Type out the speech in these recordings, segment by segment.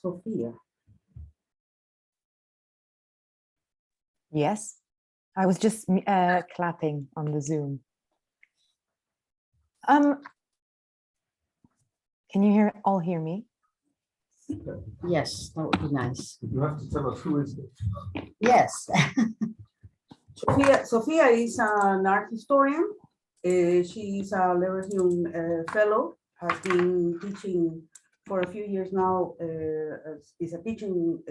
Sofia. Yes, I was just clapping on the Zoom. Can you all hear me? Yes, that would be nice. You have to tell us who is it. Yes. Sofia is an art historian. She's a Leverhulme fellow, has been teaching for a few years now, is a teaching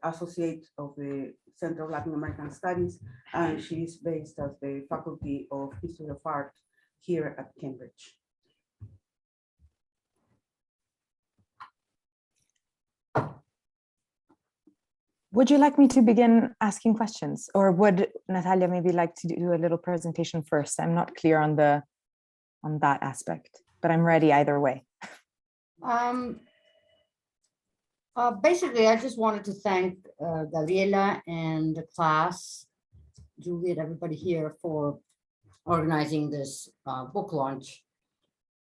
associate of the Center of Latin American Studies, and she's based at the Faculty of History of Art here at Cambridge. Would you like me to begin asking questions, or would Natalia maybe like to do a little presentation first? I'm not clear on that aspect, but I'm ready either way. Basically, I just wanted to thank Gabriela and the class, Juliet, everybody here for organizing this book launch,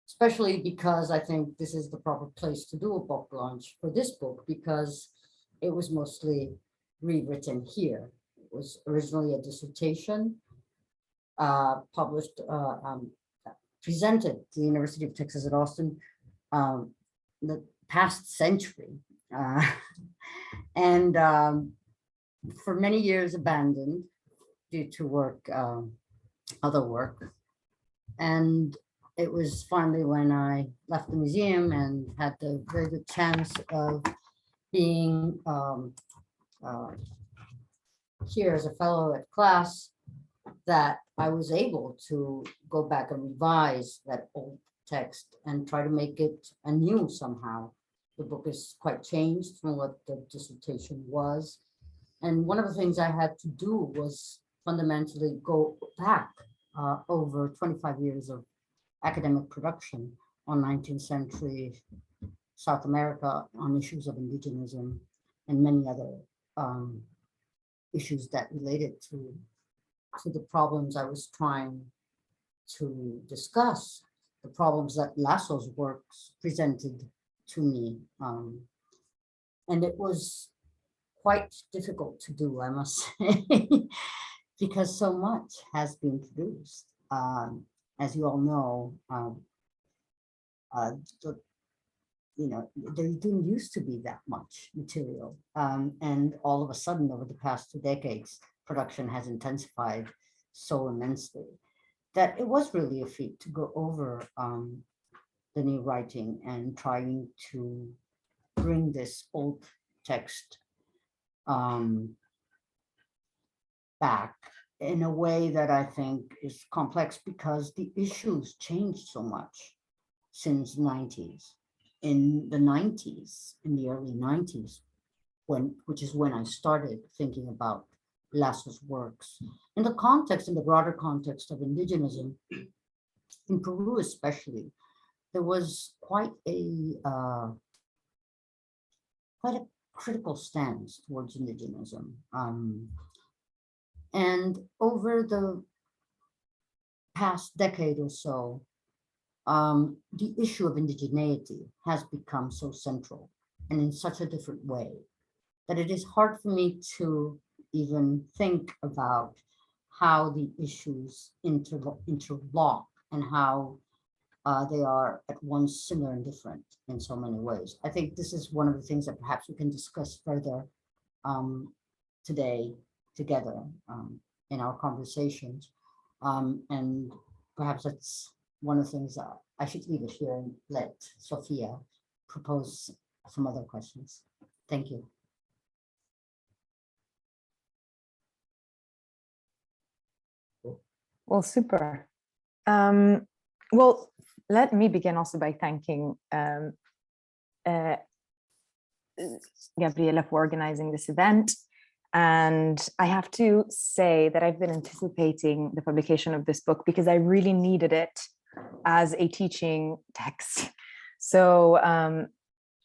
especially because I think this is the proper place to do a book launch for this book, because it was mostly rewritten here. It was originally a dissertation presented at the University of Texas at Austin the past century. And for many years abandoned due to other work. And it was finally when I left the museum and had the very good chance of being here as a fellow at CLAS that I was able to go back and revise that old text and try to make it anew somehow. The book is quite changed from what the dissertation was. And one of the things I had to do was fundamentally go back over 25 years of academic production on 19th century South America on issues of indigenism and many other issues that related to the problems I was trying to discuss, the problems that Lasso's works presented to me. And it was quite difficult to do, I must say, because so much has been produced. As you all know, there didn't used to be that much material. And all of a sudden, over the past 2 decades, production has intensified so immensely that it was really a feat to go over the new writing and trying to bring this old text back in a way that I think is complex, because the issues changed so much since the 90s. In the 90s, in the early 90s, which is when I started thinking about Lasso's works, in the broader context of indigenism, in Peru especially, there was quite a critical stance towards indigenism. And over the past decade or so, the issue of indigeneity has become so central and in such a different way that it is hard for me to even think about how the issues interlock and how they are at once similar and different in so many ways. I think this is one of the things that perhaps we can discuss further today together in our conversations. And perhaps that's one of the things that I should leave it here and let Sofia propose some other questions. Thank you. Well, super. Well, let me begin also by thanking Gabriela for organizing this event. And I have to say that I've been anticipating the publication of this book because I really needed it as a teaching text. So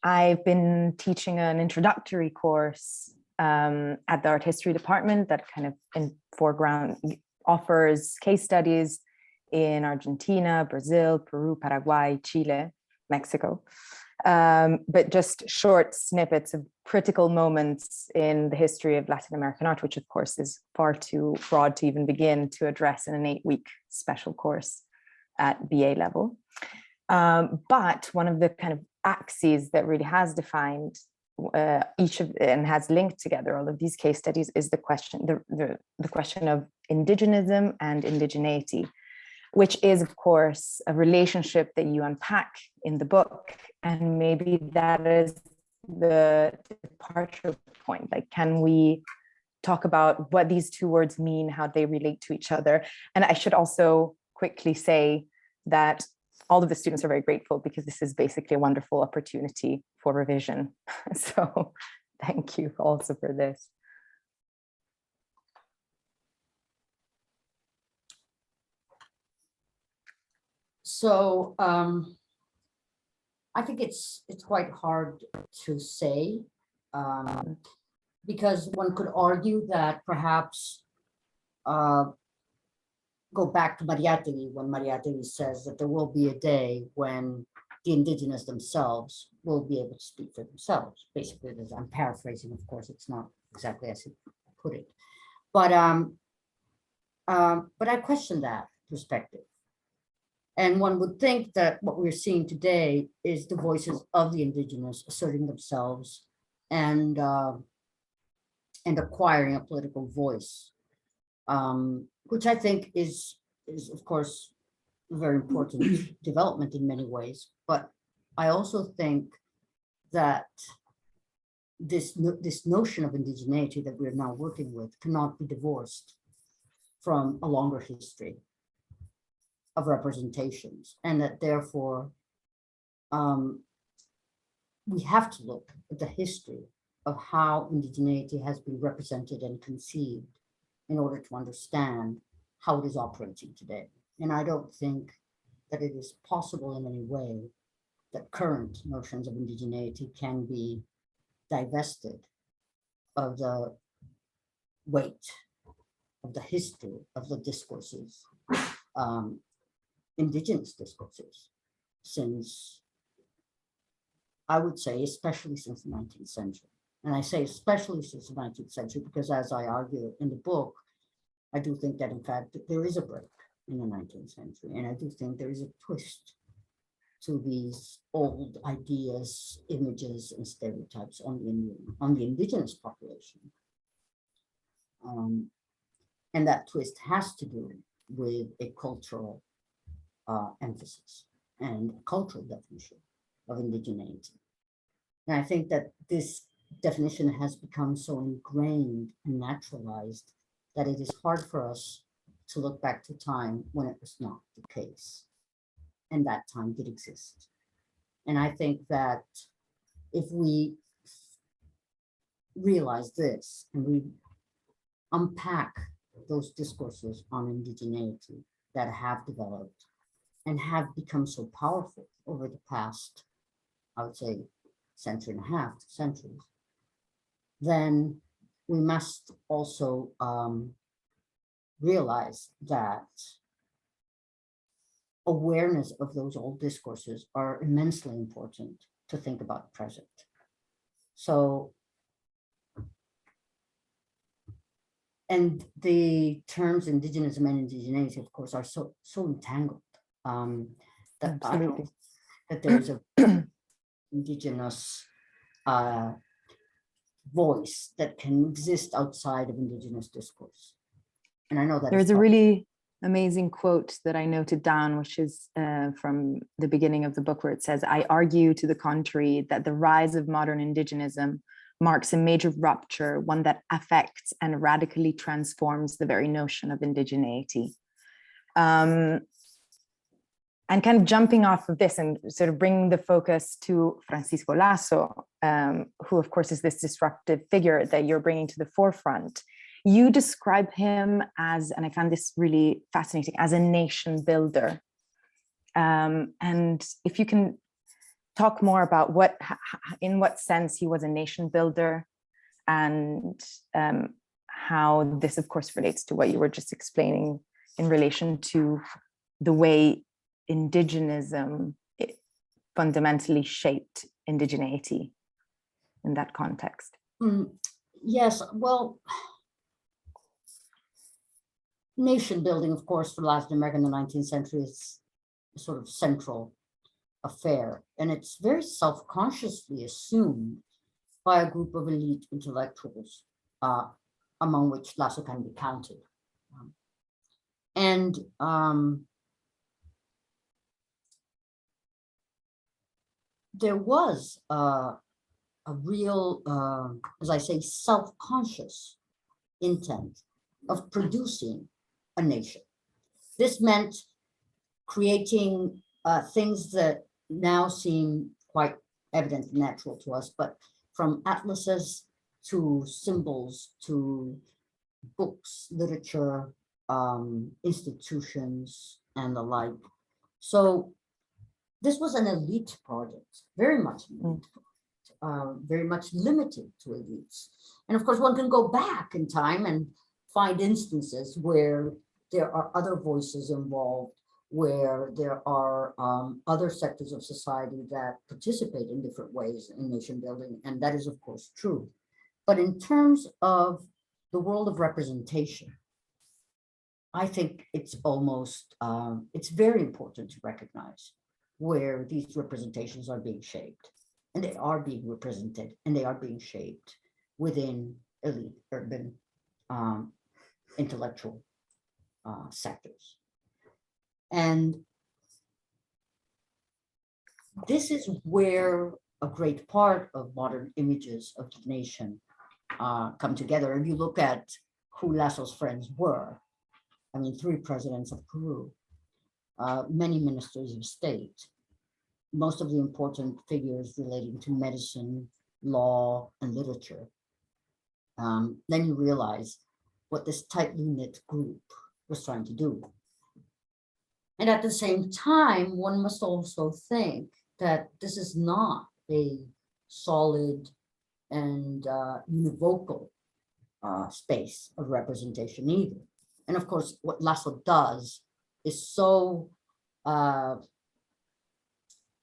I've been teaching an introductory course at the art history department that kind of in foreground offers case studies in Argentina, Brazil, Peru, Paraguay, Chile, Mexico. but just short snippets of critical moments in the history of Latin American art, which of course is far too broad to even begin to address in an 8-week special course at BA level. But one of the kind of axes that really has defined each of and has linked together all of these case studies is the question, the question of indigenism and indigeneity, which is, of course, a relationship that you unpack in the book. And maybe that is the departure point. Like, can we talk about what these two words mean, how they relate to each other? And I should also quickly say that all of the students are very grateful because this is basically a wonderful opportunity for revision. So thank you also for this. So I think it's quite hard to say, because one could argue that perhaps go back to Mariátegui, when Mariátegui says that there will be a day when the indigenous themselves will be able to speak for themselves. Basically, I'm paraphrasing, of course, it's not exactly as he put it. But I question that perspective. And one would think that what we're seeing today is the voices of the indigenous asserting themselves and acquiring a political voice, which I think is of course a very important development in many ways. But I also think that this notion of indigeneity that we're now working with cannot be divorced from a longer history of representations, and that therefore we have to look at the history of how indigeneity has been represented and conceived in order to understand how it is operating today. And I don't think that it is possible in any way that current notions of indigeneity can be divested of the weight of the history of the discourses, indigenous discourses, since, I would say, especially since the 19th century. And I say especially since the 19th century because, as I argue in the book, I do think that in fact there is a break in the 19th century, and I do think there is a twist to these old ideas, images, and stereotypes on the indigenous population. And that twist has to do with a cultural emphasis and cultural definition of indigeneity. And I think that this definition has become so ingrained and naturalized that it is hard for us to look back to time when it was not the case. And that time did exist. And I think that if we realize this and we unpack those discourses on indigeneity that have developed and have become so powerful over the past, I would say, century and a half, 2 centuries, then we must also realize that awareness of those old discourses are immensely important to think about the present. So, and the terms indigenism and indigeneity, of course, are so entangled that I don't think that there's a indigenous voice that can exist outside of indigenous discourse. And I know that there's a really amazing quote that I noted down, which is from the beginning of the book, where it says, "I argue to the contrary that the rise of modern indigenism marks a major rupture, one that affects and radically transforms the very notion of indigeneity." And kind of jumping off of this and sort of bringing the focus to Francisco Lasso, who of course is this disruptive figure that you're bringing to the forefront. You describe him as, and I found this really fascinating, as a nation builder. And if you can talk more about in what sense he was a nation builder, and how this of course relates to what you were just explaining in relation to the way indigenism fundamentally shaped indigeneity in that context? Yes, well, nation building, of course, for Latin America in the 19th century is a sort of central affair, and it's very self-consciously assumed by a group of elite intellectuals, among which Lasso can be counted. There was a real, as I say, self-conscious intent of producing a nation. This meant creating things that now seem quite evident and natural to us, but from atlases to symbols to books, literature, institutions, and the like. So this was an elite project, very much elite, very much limited to elites. And of course, one can go back in time and find instances where there are other voices involved, where there are other sectors of society that participate in different ways in nation building, and that is of course true. But in terms of the world of representation, I think it's almost, it's very important to recognize where these representations are being shaped, and they are being represented, and they are being shaped within elite urban intellectual sectors. And this is where a great part of modern images of the nation come together. If you look at who Lasso's friends were, I mean, 3 presidents of Peru, many ministers of state, most of the important figures relating to medicine, law, and literature. Then you realize what this tightly knit group was trying to do. And at the same time, one must also think that this is not a solid and univocal space of representation either. And of course, what Lasso does is so, in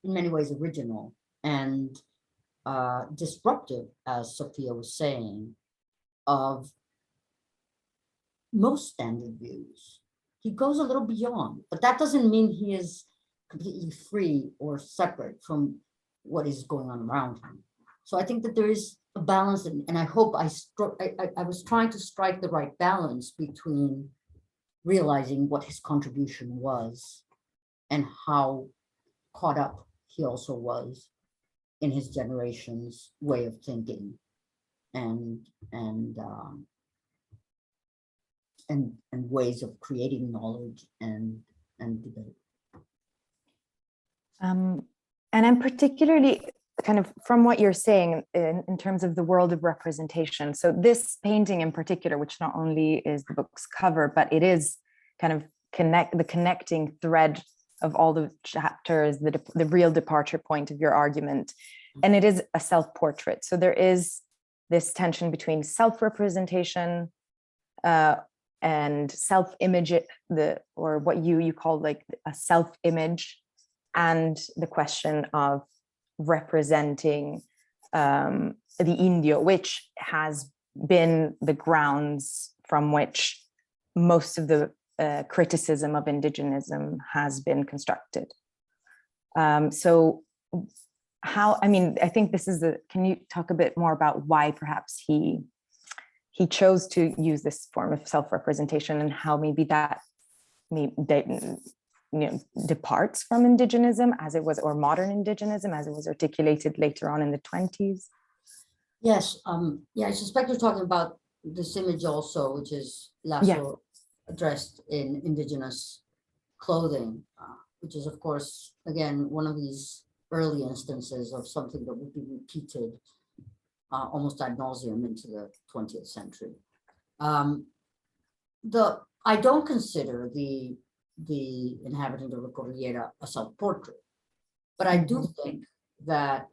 many ways, original and disruptive, as Sofia was saying, of most standard views. He goes a little beyond, but that doesn't mean he is completely free or separate from what is going on around him. So I think that there is a balance, and I hope I was trying to strike the right balance between realizing what his contribution was and how caught up he also was in his generation's way of thinking and ways of creating knowledge and debate. And I'm particularly kind of from what you're saying in terms of the world of representation. So this painting in particular, which not only is the book's cover, but it is kind of the connecting thread of all the chapters, the real departure point of your argument. And it is a self-portrait. So there is this tension between self-representation and self-image, or what you call like a self-image, and the question of representing the Indio, which has been the grounds from which most of the criticism of indigenism has been constructed. So how, I mean, I think this is can you talk a bit more about why perhaps he chose to use this form of self-representation, and how maybe that departs from indigenism as it was, or modern indigenism as it was articulated later on in the 1920s? Yes, yeah, I suspect you're talking about this image also, which is Lasso dressed in indigenous clothing, which is, of course, again, one of these early instances of something that would be repeated almost ad nauseum into the 20th century. I don't consider the inhabitant of the Cordillera a self-portrait, but I do think that,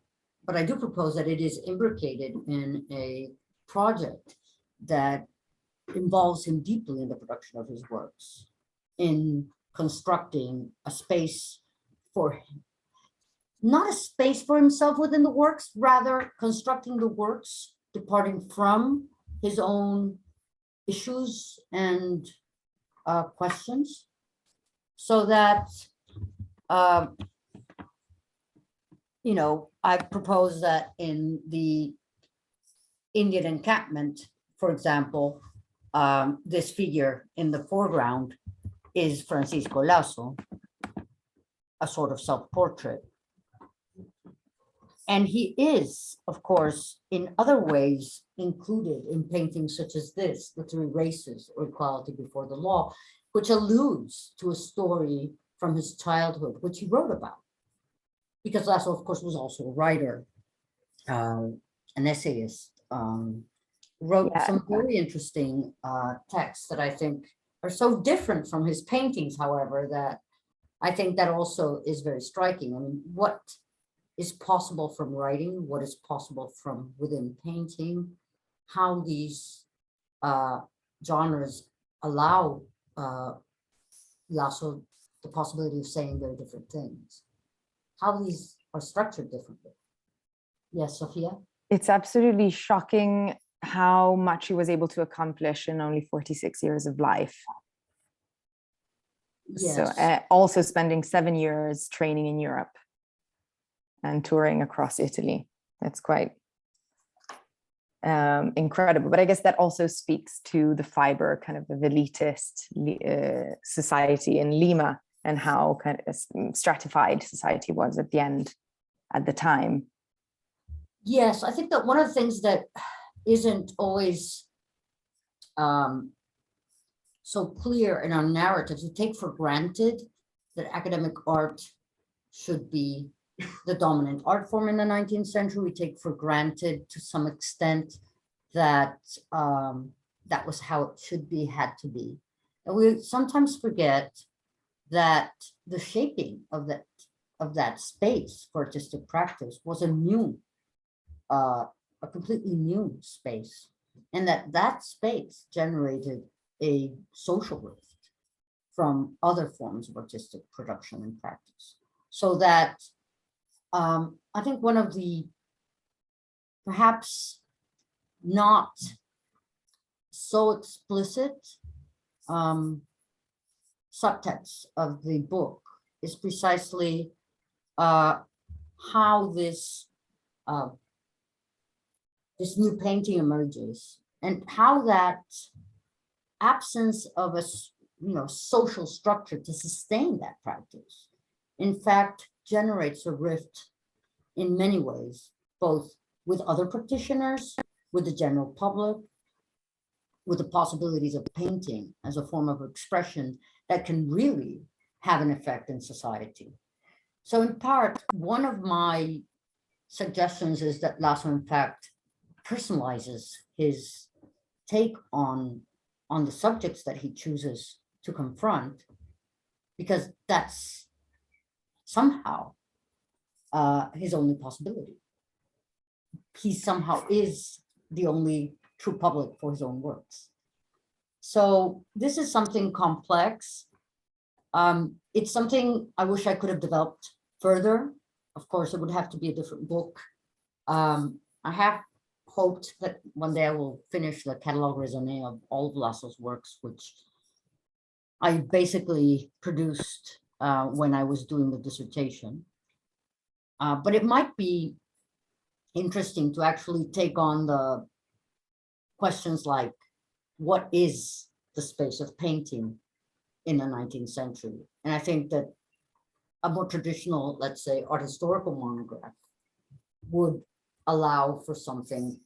but I do propose that it is imbricated in a project that involves him deeply in the production of his works, in constructing a space for him, not a space for himself within the works, rather constructing the works, departing from his own issues and questions, so that, you know, I propose that in the Indian encampment, for example, this figure in the foreground is Francisco Lasso, a sort of self-portrait. And he is, of course, in other ways included in paintings such as this, The Three Races or Equality Before the Law, which alludes to a story from his childhood, which he wrote about. Because Lasso, of course, was also a writer, an essayist, wrote some very interesting texts that I think are so different from his paintings, however, that I think that also is very striking. I mean, what is possible from writing, what is possible from within painting, how these genres allow Lasso the possibility of saying very different things, how these are structured differently. Yes, Sofia? It's absolutely shocking how much he was able to accomplish in only 46 years of life. Yes. So also spending 7 years training in Europe and touring across Italy. That's quite incredible. But I guess that also speaks to the fiber kind of elitist society in Lima and how kind of stratified society was at the time. Yes, I think that one of the things that isn't always so clear in our narratives, we take for granted that academic art should be the dominant art form in the 19th century. We take for granted to some extent that that was how it should be, had to be. And we sometimes forget that the shaping of that space for artistic practice was a completely new space, and that space generated a social rift from other forms of artistic production and practice. So that I think one of the perhaps not so explicit subtext of the book is precisely how this new painting emerges, and how that absence of a social structure to sustain that practice, in fact, generates a rift in many ways, both with other practitioners, with the general public, with the possibilities of painting as a form of expression that can really have an effect in society. So in part, one of my suggestions is that Lasso, in fact, personalizes his take on the subjects that he chooses to confront, because that's somehow his only possibility. He somehow is the only true public for his own works. So this is something complex. It's something I wish I could have developed further. Of course, it would have to be a different book. I have hoped that one day I will finish the catalogue raisonné of all of Lasso's works, which I basically produced when I was doing the dissertation. But it might be interesting to actually take on the questions like, what is the space of painting in the 19th century? And I think that a more traditional, let's say, art historical monograph would allow for something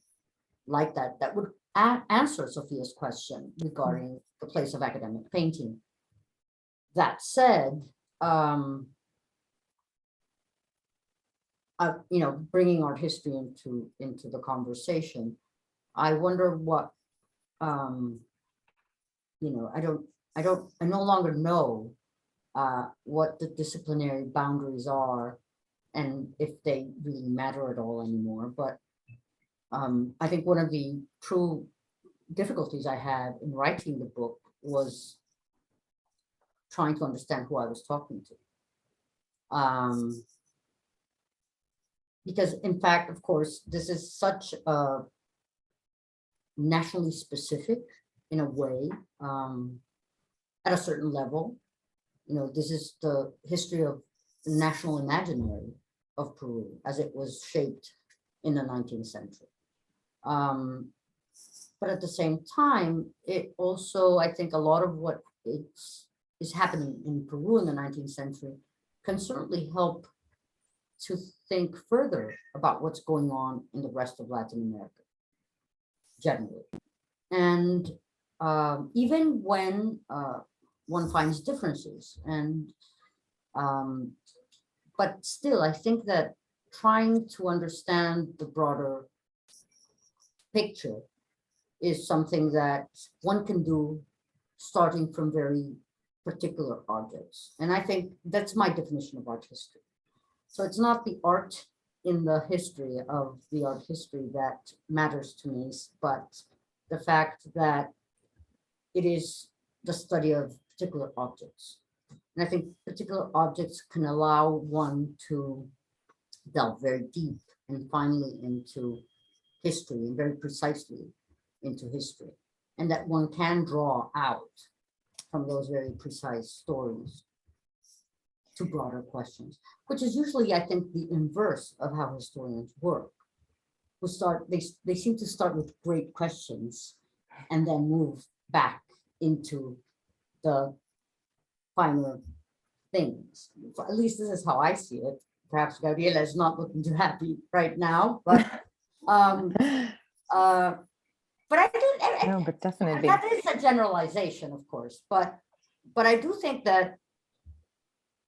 like that, that would answer Sofia's question regarding the place of academic painting. That said, bringing art history into the conversation, I wonder what, I no longer know what the disciplinary boundaries are and if they really matter at all anymore. But I think one of the true difficulties I had in writing the book was trying to understand who I was talking to. because in fact, of course, this is such a nationally specific in a way, at a certain level. This is the history of the national imaginary of Peru as it was shaped in the 19th century. But at the same time, it also, I think a lot of what is happening in Peru in the 19th century can certainly help to think further about what's going on in the rest of Latin America, generally. And even when one finds differences, but still, I think that trying to understand the broader picture is something that one can do starting from very particular objects. And I think that's my definition of art history. So it's not the art in the history of the art history that matters to me, but the fact that it is the study of particular objects. And I think particular objects can allow one to delve very deep and finally into history, and very precisely into history. And that one can draw out from those very precise stories to broader questions, which is usually, I think, the inverse of how historians work. They seem to start with great questions and then move back into the finer things. At least this is how I see it. Perhaps Gabriela is not looking too happy right now, but I do. No, but definitely. That is a generalization, of course, but I do think that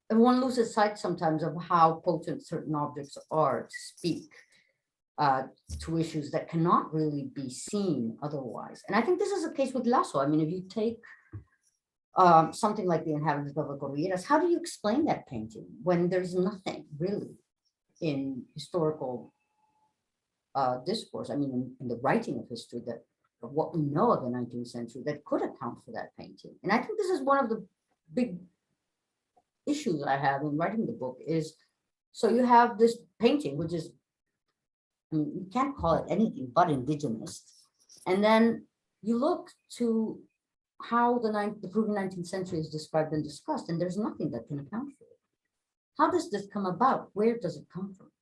one loses sight sometimes of how potent certain objects are to speak to issues that cannot really be seen otherwise. And I think this is the case with Lasso. I mean, if you take something like The Inhabitants of the Cordilleras, how do you explain that painting when there's nothing really in historical discourse? I mean, in the writing of history that of what we know of the 19th century that could account for that painting. And I think this is one of the big issues that I have in writing the book is, so you have this painting, which is, I mean, you can't call it anything but indigenous. And then you look to how the Peruvian 19th century is described and discussed, and there's nothing that can account for it. How does this come about? Where does it come from?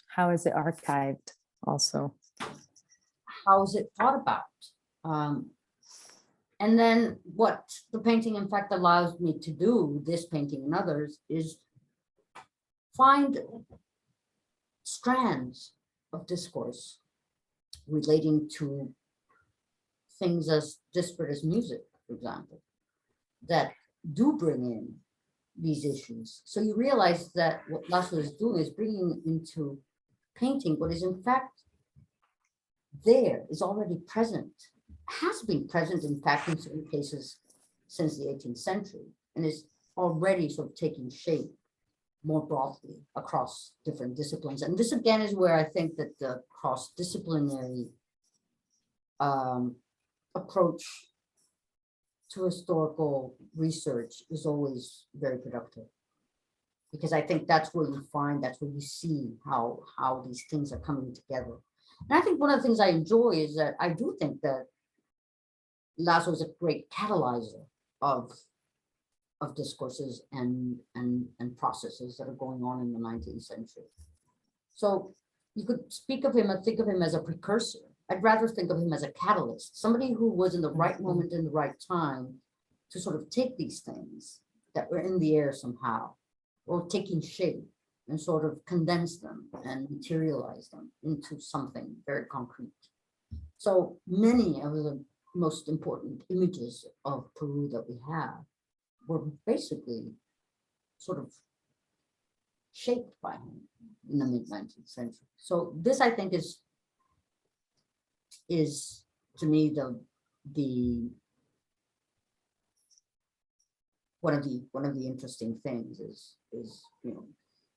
How is it archived also? How is it thought about? And then what the painting, in fact, allows me to do, this painting and others, is find strands of discourse relating to things as disparate as music, for example, that do bring in these issues. So you realize that what Lasso is doing is bringing into painting what is in fact there, is already present, has been present, in fact, in certain cases since the 18th century, and is already sort of taking shape more broadly across different disciplines. And this again is where I think that the cross-disciplinary approach to historical research is always very productive, because I think that's where you find, that's where you see how these things are coming together. And I think one of the things I enjoy is that I do think that Lasso is a great catalyzer of discourses and processes that are going on in the 19th century. So you could speak of him and think of him as a precursor. I'd rather think of him as a catalyst, somebody who was in the right moment in the right time to sort of take these things that were in the air somehow, or taking shape, and sort of condense them and materialize them into something very concrete. So many of the most important images of Peru that we have were basically sort of shaped by him in the mid-19th century. So this, I think, is to me the one of the interesting things is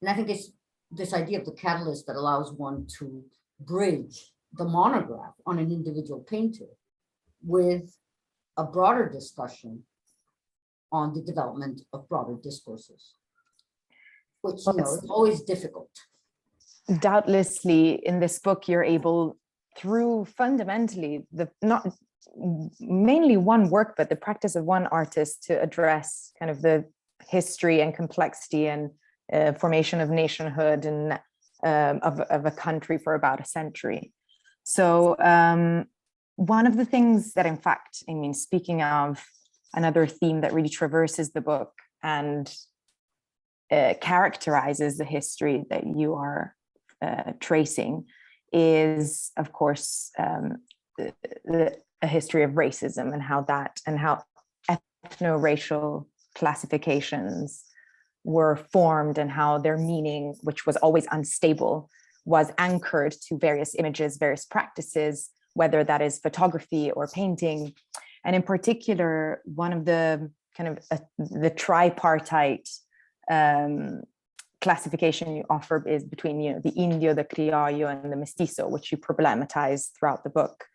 and I think it's this idea of the catalyst that allows one to bridge the monograph on an individual painter with a broader discussion on the development of broader discourses, which is always difficult. doubtlessly in this book, you're able, through fundamentally not mainly one work, but the practice of one artist, to address kind of the history and complexity and formation of nationhood and of a country for about a century. So one of the things that, in fact, I mean, speaking of another theme that really traverses the book and characterizes the history that you are tracing, is, of course, a history of racism and how ethno-racial classifications were formed and how their meaning, which was always unstable, was anchored to various images, various practices, whether that is photography or painting. And in particular, one of the kind of the tripartite classification you offer is between, you know, the Indio, the Criollo, and the Mestizo, which you problematize throughout the book.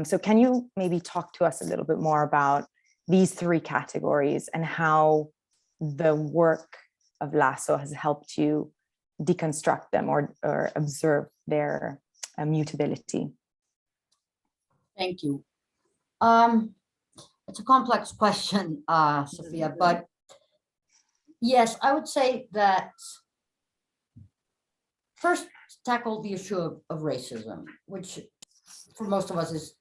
So can you maybe talk to us a little bit more about these three categories and how the work of Lasso has helped you deconstruct them or observe their mutability? Thank you. It's a complex question, Sofia, but yes, I would say that first tackle the issue of racism, which for most of us is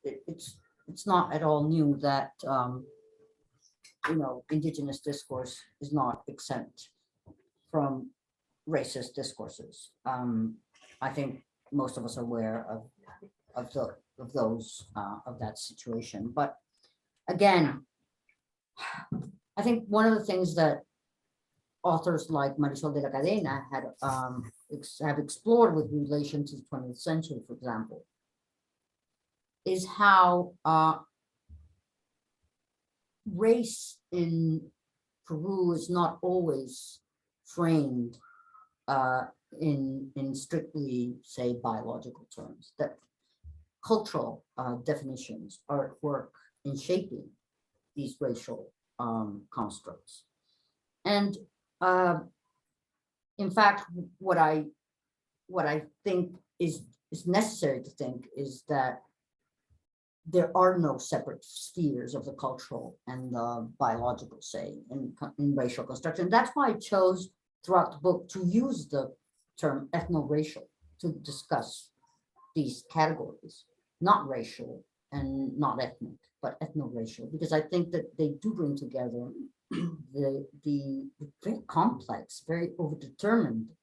it's not at all new that you know, indigenous discourse is not exempt from racist discourses. I think most of us are aware of that situation. But again, I think one of the things that authors like Marisol de la Cadena have explored with relation to the 20th century, for example, is how race in Peru is not always framed in strictly, say, biological terms, that cultural definitions are at work in shaping these racial constructs. And in fact, what I think is necessary to think is that there are no separate spheres of the cultural and the biological, say, in racial construction. That's why I chose throughout the book to use the term ethno-racial to discuss these categories, not racial and not ethnic, but ethno-racial, because I think that they do bring together the very complex, very overdetermined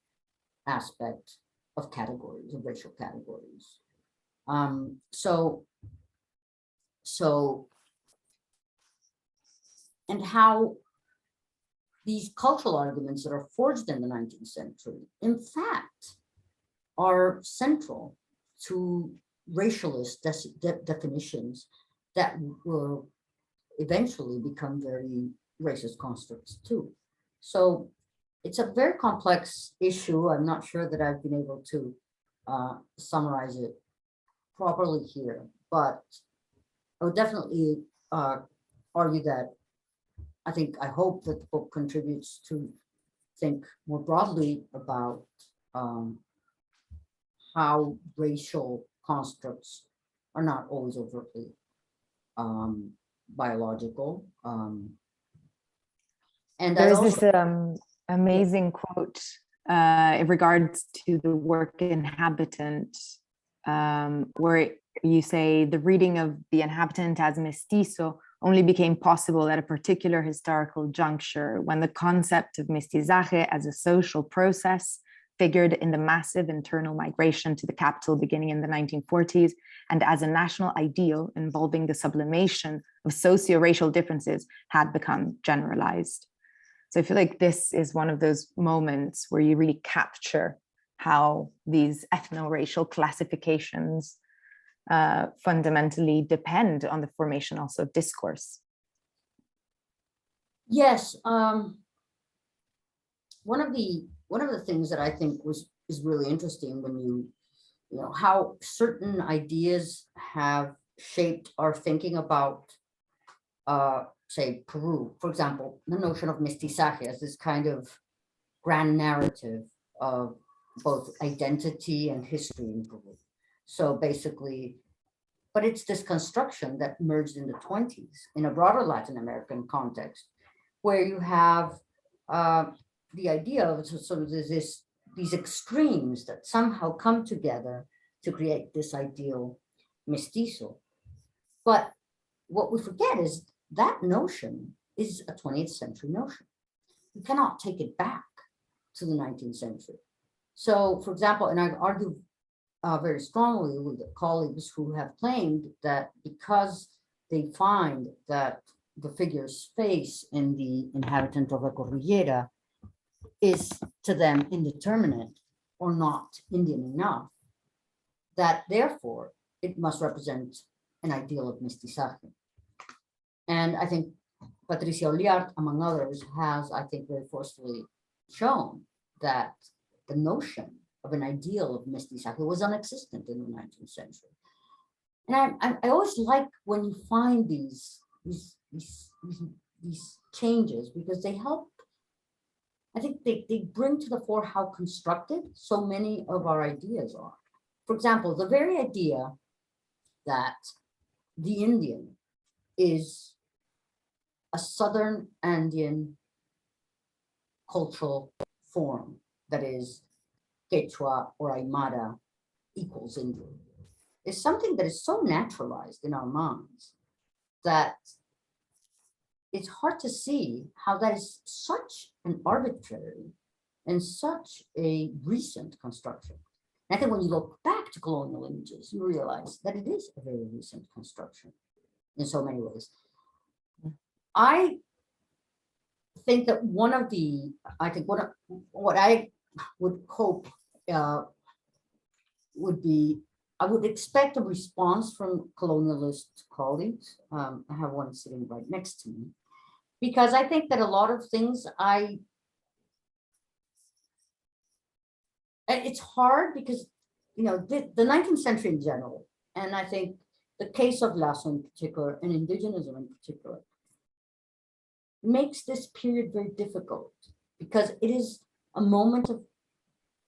aspect of categories, of racial categories. And how these cultural arguments that are forged in the 19th century, in fact, are central to racialist definitions that will eventually become very racist constructs too. So it's a very complex issue. I'm not sure that I've been able to summarize it properly here, but I would definitely argue that I hope that the book contributes to think more broadly about how racial constructs are not always overtly biological. And there's this amazing quote in regards to the work Inhabitant, where you say the reading of the Inhabitant as mestizo only became possible at a particular historical juncture when the concept of mestizaje as a social process figured in the massive internal migration to the capital beginning in the 1940s, and as a national ideal involving the sublimation of socio-racial differences had become generalized. So I feel like this is one of those moments where you really capture how these ethno-racial classifications fundamentally depend on the formation also of discourse. Yes, one of the things that I think is really interesting when you know how certain ideas have shaped our thinking about say Peru, for example, the notion of mestizaje as this kind of grand narrative of both identity and history in Peru. So basically, but it's this construction that emerged in the 20s in a broader Latin American context, where you have the idea of sort of these extremes that somehow come together to create this ideal mestizo. But what we forget is that notion is a 20th century notion. You cannot take it back to the 19th century. So, for example, and I argue very strongly with colleagues who have claimed that because they find that the figure's face in the inhabitant of a cordillera is to them indeterminate or not Indian enough, that therefore it must represent an ideal of mestizaje. And I think Patricia Oliart, among others, has, I think, very forcefully shown that the notion of an ideal of mestizaje was non-existent in the 19th century. And I always like when you find these changes, because they help, I think they bring to the fore how constructed so many of our ideas are. For example, the very idea that the Indian is a Southern Andean cultural form, that is Quechua or Aymara equals Indian, is something that is so naturalized in our minds that it's hard to see how that is such an arbitrary and such a recent construction. And I think when you look back to colonial images, you realize that it is a very recent construction in so many ways. I think that what I would hope would be, I would expect a response from colonialist colleagues. I have one sitting right next to me, because I think that a lot of things it's hard because, you know, the 19th century in general, and I think the case of Laso in particular and Indigenism in particular, makes this period very difficult because it is a moment of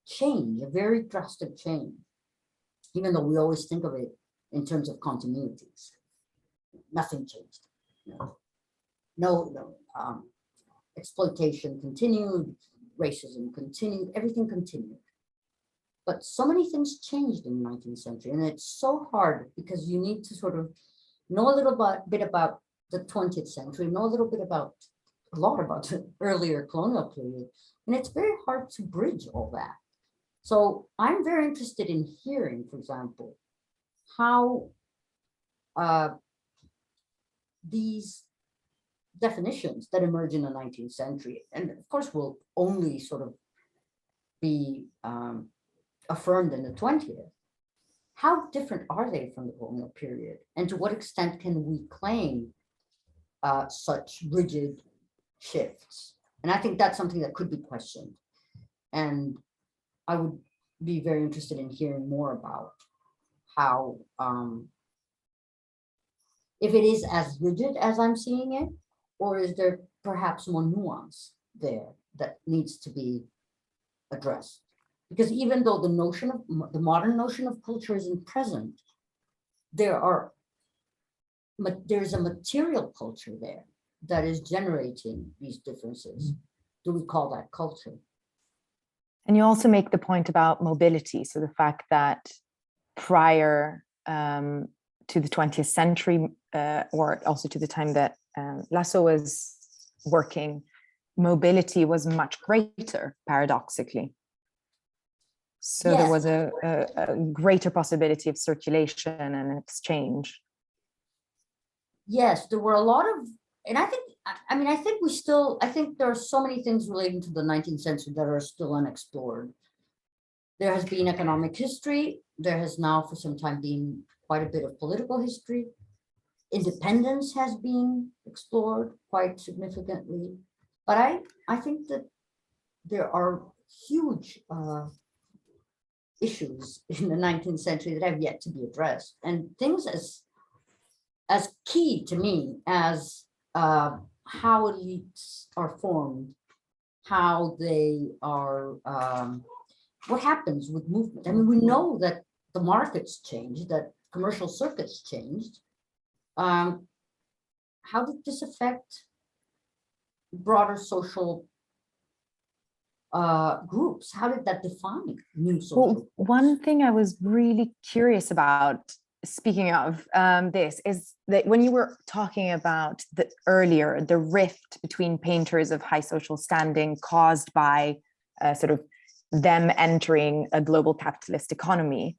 change, a very drastic change, even though we always think of it in terms of continuities. Nothing changed. No, exploitation continued, racism continued, everything continued. But so many things changed in the 19th century, and it's so hard because you need to sort of know a little bit about the 20th century, know a little bit about a lot about the earlier colonial period, and it's very hard to bridge all that. So I'm very interested in hearing, for example, how these definitions that emerge in the 19th century, and of course will only sort of be affirmed in the 20th, how different are they from the colonial period? And to what extent can we claim such rigid shifts? And I think that's something that could be questioned. And I would be very interested in hearing more about how, if it is as rigid as I'm seeing it, or is there perhaps more nuance there that needs to be addressed? Because even though the notion of the modern notion of culture isn't present, there's a material culture there that is generating these differences. Do we call that culture? And you also make the point about mobility. So the fact that prior to the 20th century, or also to the time that Lasso was working, mobility was much greater, paradoxically. So Yes. there was a greater possibility of circulation and exchange. Yes, there were a lot of, and I think there are so many things relating to the 19th century that are still unexplored. There has been economic history. There has now for some time been quite a bit of political history. Independence has been explored quite significantly. But I think that there are huge issues in the 19th century that have yet to be addressed. And things as key to me as how elites are formed, how they are what happens with movement? I mean, we know that the markets changed, that commercial circuits changed. How did this affect broader social groups? How did that define new social Well, groups? one thing I was really curious about, speaking of this, is that when you were talking about the rift between painters of high social standing caused by sort of them entering a global capitalist economy,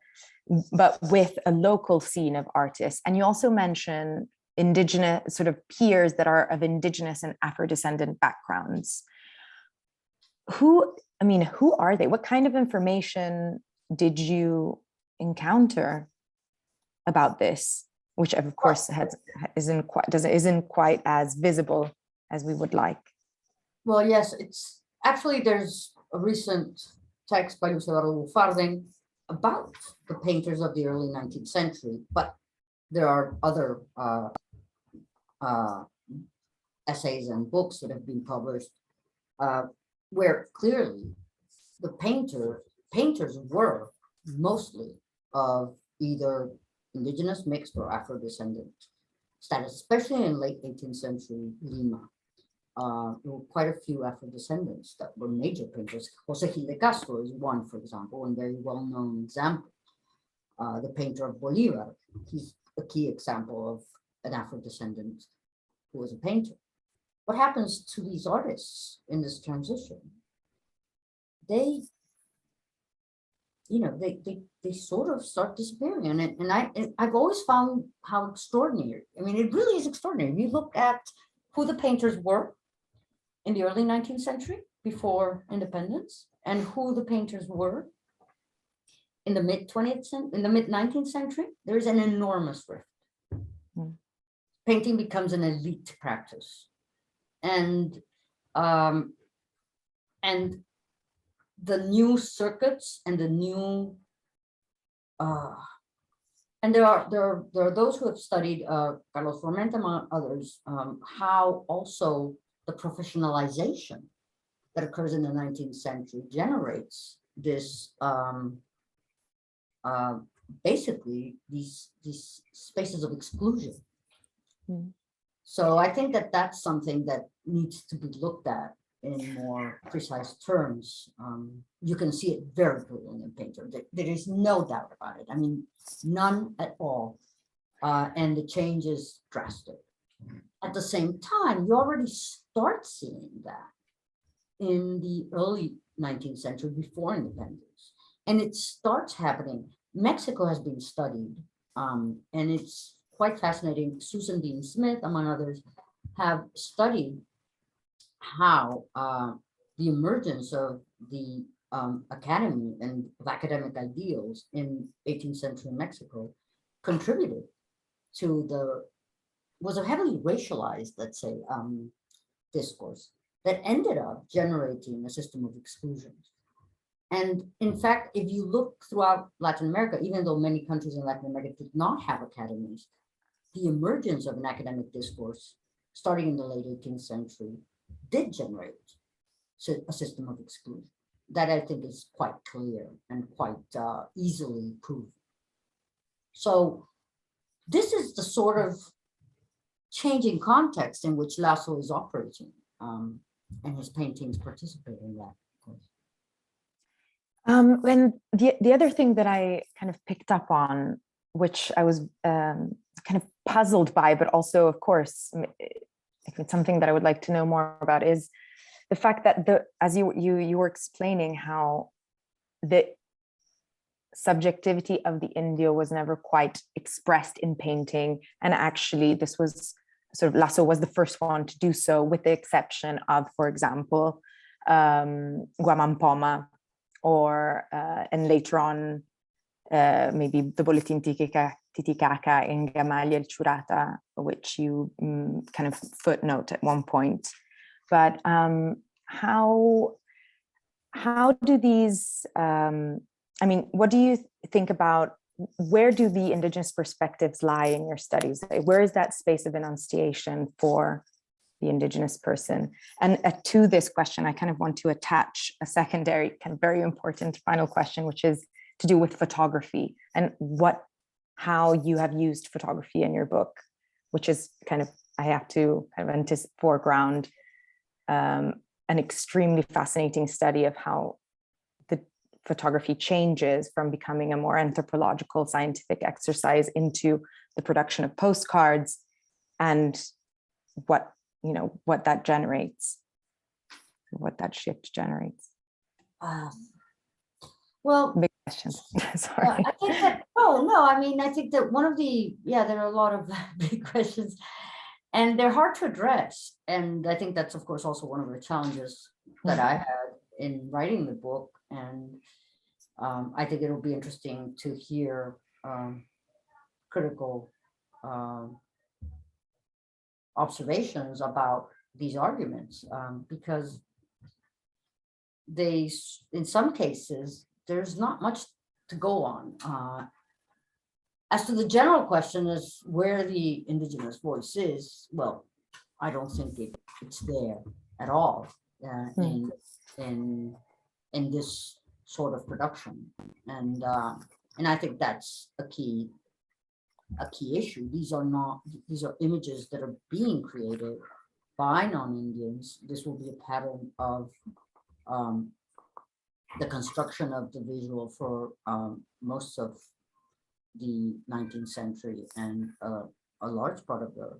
but with a local scene of artists. And you also mention indigenous sort of peers that are of indigenous and Afro-descendant backgrounds. Who are they? What kind of information did you encounter about this, which of course isn't quite as visible as we would like? Well, yes, it's actually, there's a recent text by Luciano Farding about the painters of the early 19th century, but there are other essays and books that have been published where clearly the painters were mostly of either indigenous, mixed, or Afro-descendant status, especially in late 18th century Lima. There were quite a few Afro-descendants that were major painters. Jose Gil de Castro is one, for example, and very well-known example. The painter of Bolivar, he's a key example of an Afro-descendant who was a painter. What happens to these artists in this transition? They sort of start disappearing, and I've always found how extraordinary. I mean, it really is extraordinary. You look at who the painters were in the early 19th century before independence, and who the painters were in the mid 19th century. There is an enormous rift. Painting becomes an elite practice, and the new circuits and the new and there are those who have studied Carlos Formente, among others, how also the professionalization that occurs in the 19th century generates this basically these spaces of exclusion. So I think that that's something that needs to be looked at in more precise terms. You can see it very clearly in painter. There is no doubt about it. I mean, none at all. And the change is drastic. At the same time, you already start seeing that in the early 19th century before independence. And it starts happening. Mexico has been studied, and it's quite fascinating. Susan Dean Smith, among others, have studied how the emergence of the academy and of academic ideals in 18th century Mexico contributed to was a heavily racialized, let's say, discourse that ended up generating a system of exclusions. And in fact, if you look throughout Latin America, even though many countries in Latin America did not have academies, the emergence of an academic discourse starting in the late 18th century did generate a system of exclusion. That I think is quite clear and quite easily proven. So this is the sort of changing context in which Lasso is operating, and his paintings participate in that. And the other thing that I kind of picked up on, which I was kind of puzzled by, but also, of course, it's something that I would like to know more about, is the fact that as you were explaining how the subjectivity of the Indio was never quite expressed in painting, and actually this was sort of Lasso was the first one to do so, with the exception of, for example, Guamampoma, or and later on maybe the Boletín Titicaca in Gamaliel El Churata, which you kind of footnote at one point. But how do these, I mean, what do you think about, where do the indigenous perspectives lie in your studies? Where is that space of enunciation for the Indigenous person. And to this question, I kind of want to attach a secondary, kind of very important final question, which is to do with photography and how you have used photography in your book, which is kind of, I have to kind of foreground an extremely fascinating study of how the photography changes from becoming a more anthropological scientific exercise into the production of postcards, and what that generates, what that shift generates. Well, big questions. Sorry. I think that, no, I mean, I think that there are a lot of big questions, and they're hard to address. And I think that's, of course, also one of the challenges that I had in writing the book. And I think it'll be interesting to hear critical observations about these arguments, because in some cases, there's not much to go on. As to the general question is where the Indigenous voice is, well, I don't think it's there at all in this sort of production, and I think that's a key issue. These are images that are being created by non-Indians. This will be a pattern of the construction of the visual for most of the 19th century and a large part of the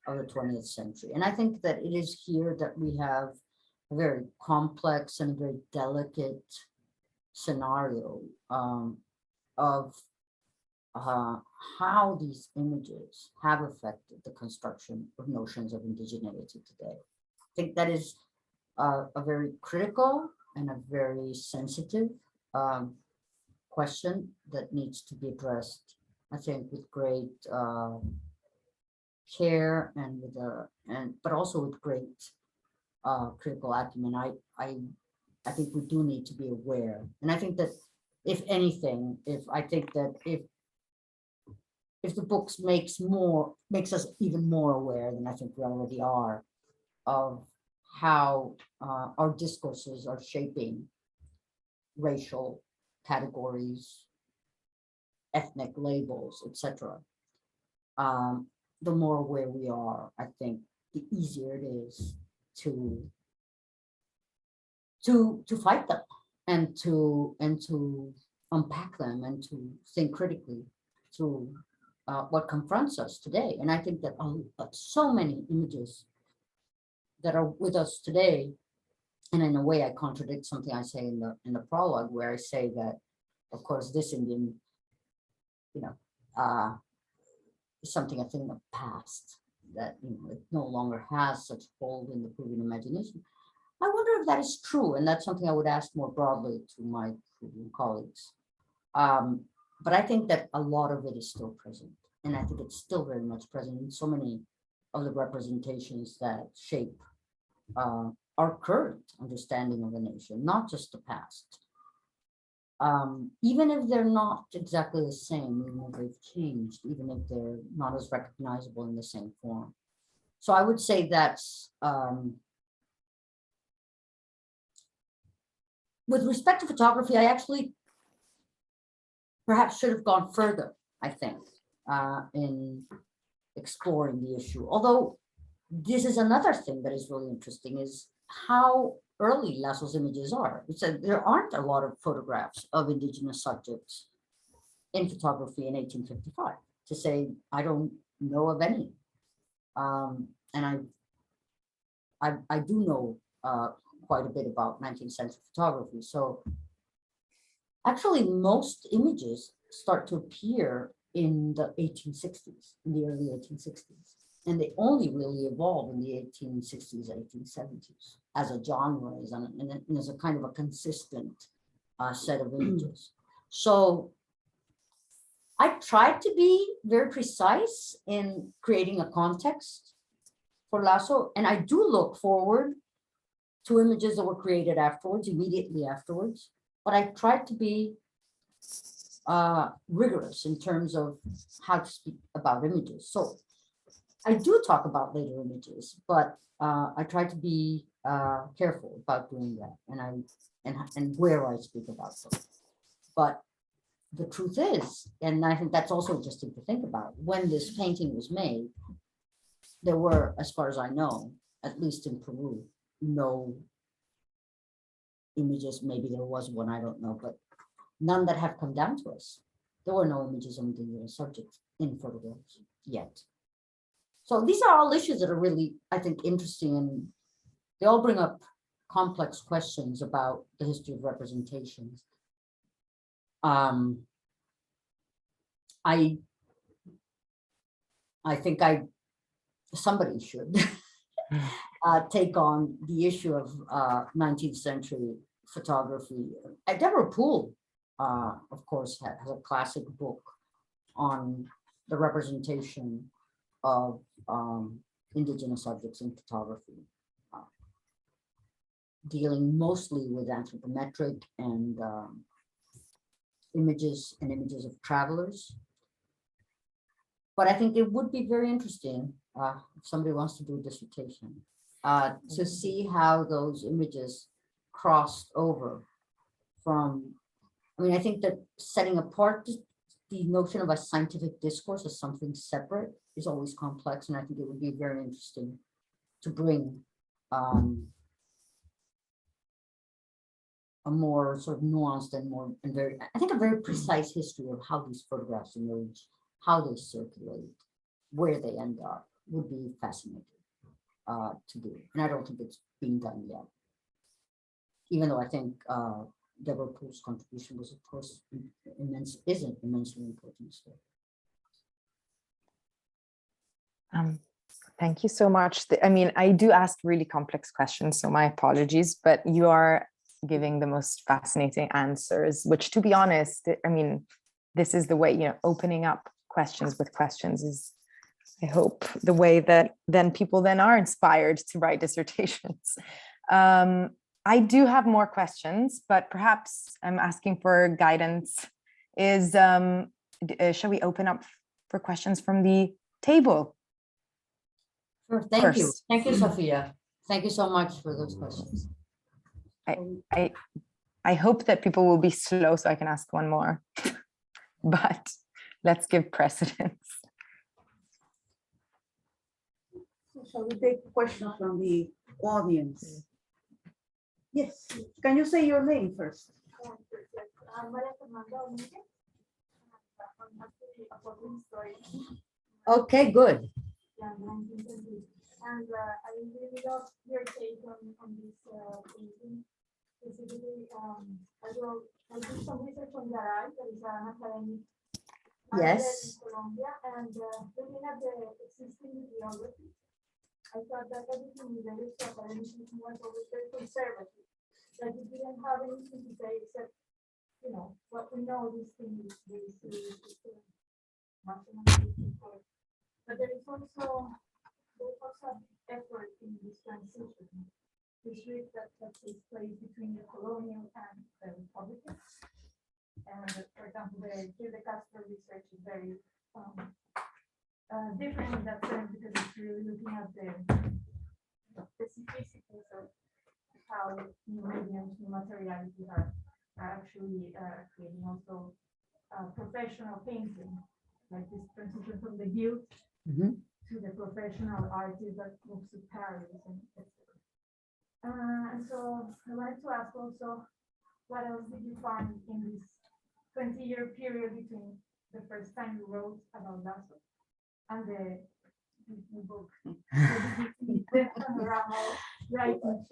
20th century. And I think that it is here that we have a very complex and very delicate scenario of how these images have affected the construction of notions of indigeneity today. I think that is a very critical and a very sensitive question that needs to be addressed, I think, with great care and but also with great critical acumen. I think we do need to be aware, and I think that if anything, if the books makes us even more aware than I think we already are of how our discourses are shaping racial categories, ethnic labels, etc. The more aware we are, I think, the easier it is to fight them and to unpack them and to think critically through what confronts us today. And I think that so many images that are with us today, and in a way I contradict something I say in the prologue, where I say that, of course, this Indian, is something, a thing of the past, that it no longer has such hold in the Peruvian imagination. I wonder if that is true, and that's something I would ask more broadly to my Peruvian colleagues. But I think that a lot of it is still present, and I think it's still very much present in so many of the representations that shape our current understanding of the nation, not just the past. Even if they're not exactly the same, even if they've changed, even if they're not as recognizable in the same form. So I would say that's, with respect to photography, I actually perhaps should have gone further, I think, in exploring the issue. Although this is another thing that is really interesting, is how early Lasso's images are. It's there aren't a lot of photographs of Indigenous subjects in photography in 1855. To say, I don't know of any. And I do know quite a bit about 19th century photography. So actually most images start to appear in the 1860s, in the early 1860s. And they only really evolve in the 1860s, 1870s as a genre, and as a kind of a consistent set of images. So I tried to be very precise in creating a context for Lasso, and I do look forward to images that were created afterwards, immediately afterwards, but I tried to be rigorous in terms of how to speak about images. So I do talk about later images, but I try to be careful about doing that, and where I speak about them. But the truth is, and I think that's also interesting to think about, when this painting was made, there were, as far as I know, at least in Peru, no images. Maybe there was one, I don't know, but none that have come down to us. There were no images of indigenous subjects in photographs yet. So these are all issues that are really, I think, interesting, and they all bring up complex questions about the history of representations. I think somebody should take on the issue of 19th century photography. Deborah Poole, of course, has a classic book on the representation of indigenous subjects in photography, dealing mostly with anthropometric and images of travelers. But I think it would be very interesting if somebody wants to do a dissertation to see how those images crossed over from, I mean, I think that setting apart the notion of a scientific discourse as something separate is always complex, and I think it would be very interesting to bring a more sort of nuanced and very, I think, a very precise history of how these photographs emerge, how they circulate, where they end up, would be fascinating to do. And I don't think it's being done yet, even though I think Deborah Poole's contribution was, of course, immensely important still. Thank you so much. I mean, I do ask really complex questions, so my apologies, but you are giving the most fascinating answers, which, to be honest, I mean, this is the way, you know, opening up questions with questions is, I hope, the way that then people then are inspired to write dissertations. I do have more questions, but perhaps I'm asking for guidance. Shall we open up for questions from the table? Sure, thank you. Thank you, Sofia. Thank you so much for those questions. I hope that people will be slow so I can ask one more, but let's give precedence. Shall we take questions from the audience? Yes, can you say your name first? Okay, good. And I really love your take on this painting. Specifically, I did some research on Garay, that is an academic Yes. in Colombia, and looking at the existing bibliography, I thought that everything related to academicism was always very conservative, that you didn't have anything to say except, you know, what we know these things, but there is also a big effort in this transition, the shift that takes place between the colonial and the Republican. And for example, the Castro research is very different in that sense, because it's really looking at the specificities of how new mediums, new materialities are actually creating also professional painting, like this transition from the guild to the professional artist that moves to Paris, and etc. And so I wanted to ask also, what else did you find in this 20-year period between the first time you wrote about Lasso and the book? The panorama writing.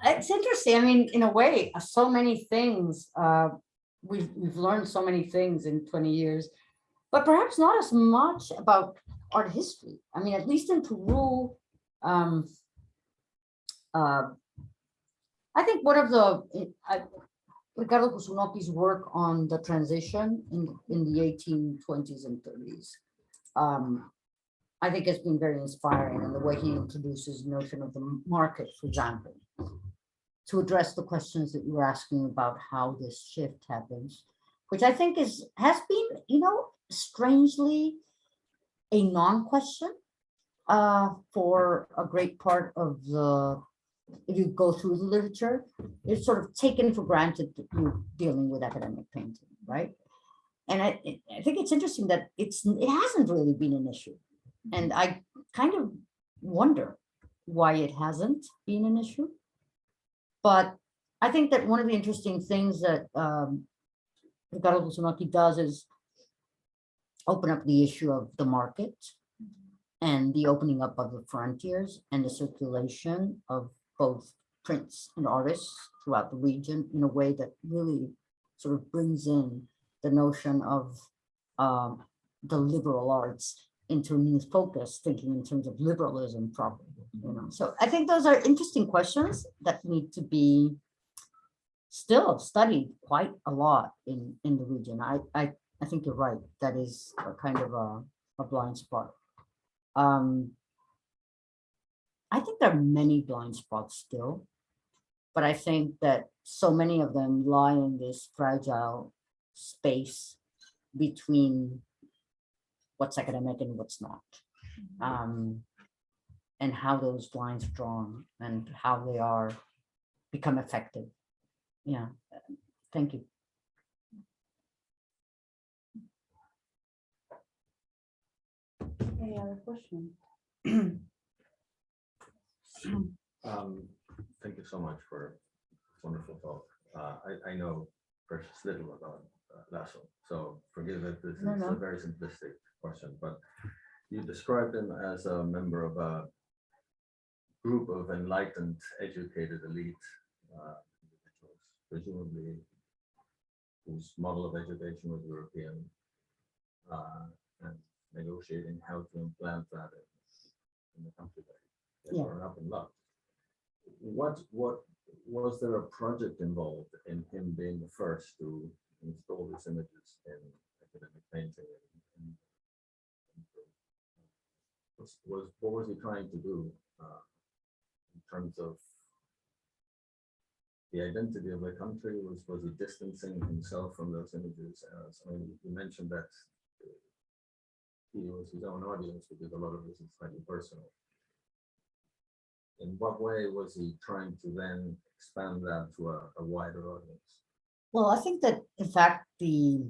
It's interesting. I mean, in a way, so many things. We've learned so many things in 20 years, but perhaps not as much about art history. I mean, at least in Peru, I think one of Ricardo Kusunoki's work on the transition in the 1820s and 30s, I think has been very inspiring, in the way he introduces the notion of the market, for example, to address the questions that you were asking about how this shift happens, which I think has been, you know, strangely a non-question for a great part of the, if you go through the literature, it's sort of taken for granted that you're dealing with academic painting, right? And I think it's interesting that it hasn't really been an issue. And I kind of wonder why it hasn't been an issue. But I think that one of the interesting things that Ricardo Kusunaki does is open up the issue of the market and the opening up of the frontiers and the circulation of both prints and artists throughout the region in a way that really sort of brings in the notion of the liberal arts into a new focus, thinking in terms of liberalism properly, you know. So I think those are interesting questions that need to be still studied quite a lot in the region. I think you're right. That is a kind of a blind spot. I think there are many blind spots still, but I think that so many of them lie in this fragile space between what's academic and what's not, and how those lines are drawn and how they are become effective. Yeah, thank you. Any other questions? Thank you so much for this wonderful talk. I know precious little about Lasso, so forgive if this is a very simplistic question, but you described him as a member of a group of enlightened, educated elite individuals, presumably whose model of education was European, and negotiating how to implant that in the country that they grown up and loved. What was there a project involved in him being the first to install these images in academic painting? What was he trying to do in terms of the identity of the country? Was he distancing himself from those images? So you mentioned that he was his own audience because a lot of this is highly personal. In what way was he trying to then expand that to a wider audience? Well, I think that in fact they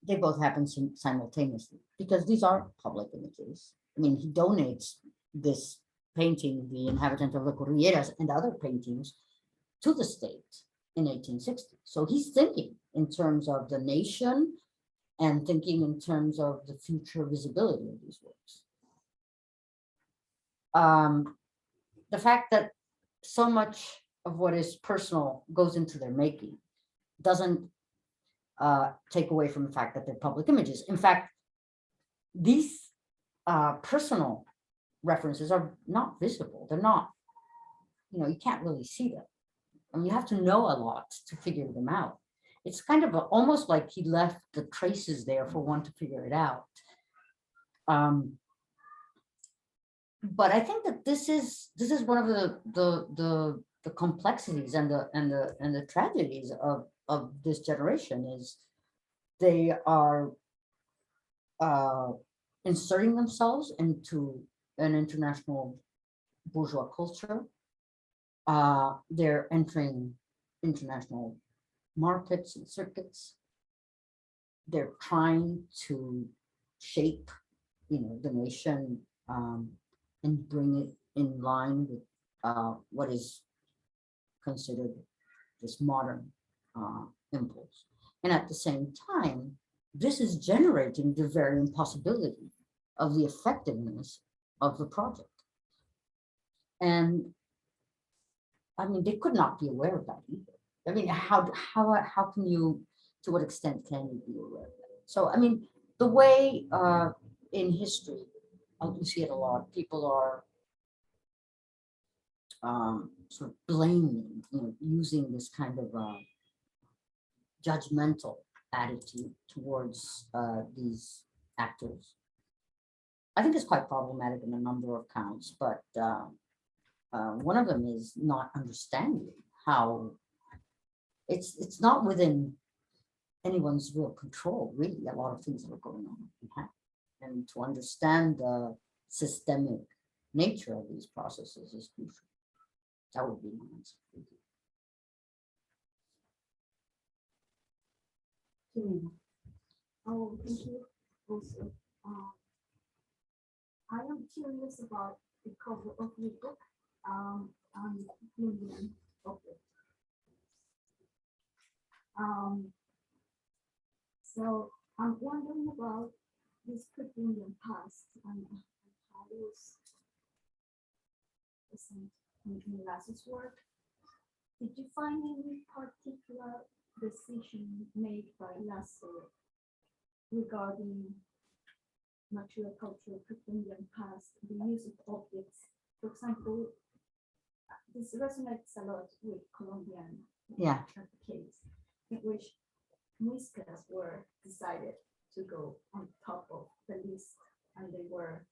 both happen simultaneously because these are public images. I mean, he donates this painting, The Inhabitant of the Cordilleras, and other paintings to the state in 1860. So he's thinking in terms of the nation and thinking in terms of the future visibility of these works. The fact that so much of what is personal goes into their making doesn't take away from the fact that they're public images. In fact, these personal references are not visible. They're not, you know, you can't really see them. I mean, you have to know a lot to figure them out. It's kind of almost like he left the traces there for one to figure it out. But I think that this is one of the complexities and the tragedies of this generation is they are inserting themselves into an international bourgeois culture. They're entering international markets and circuits. They're trying to shape, you know, the nation and bring it in line with what is considered this modern impulse. And at the same time, this is generating the very impossibility of the effectiveness of the project. And I mean, they could not be aware of that either. I mean, how can you, to what extent can you be aware of that? So, I mean, the way in history, you see it a lot, people are sort of blaming, you know, using this kind of judgmental attitude towards these actors. I think it's quite problematic in a number of counts, but one of them is not understanding how it's not within anyone's real control, really, a lot of things that are going on. and to understand the systemic nature of these processes is crucial. That would be my answer. Oh, thank you. Also, I am curious about the cover of your book, on Indian of it. So I'm wondering about this pre-Indian past and how it was present in Lasso's work. Did you find any particular decision made by Lasso regarding material culture, pre-Indian past, the use of objects? For example, this resonates a lot with Colombian Yeah. case, in which muiscas were decided to go on top of the list, and they were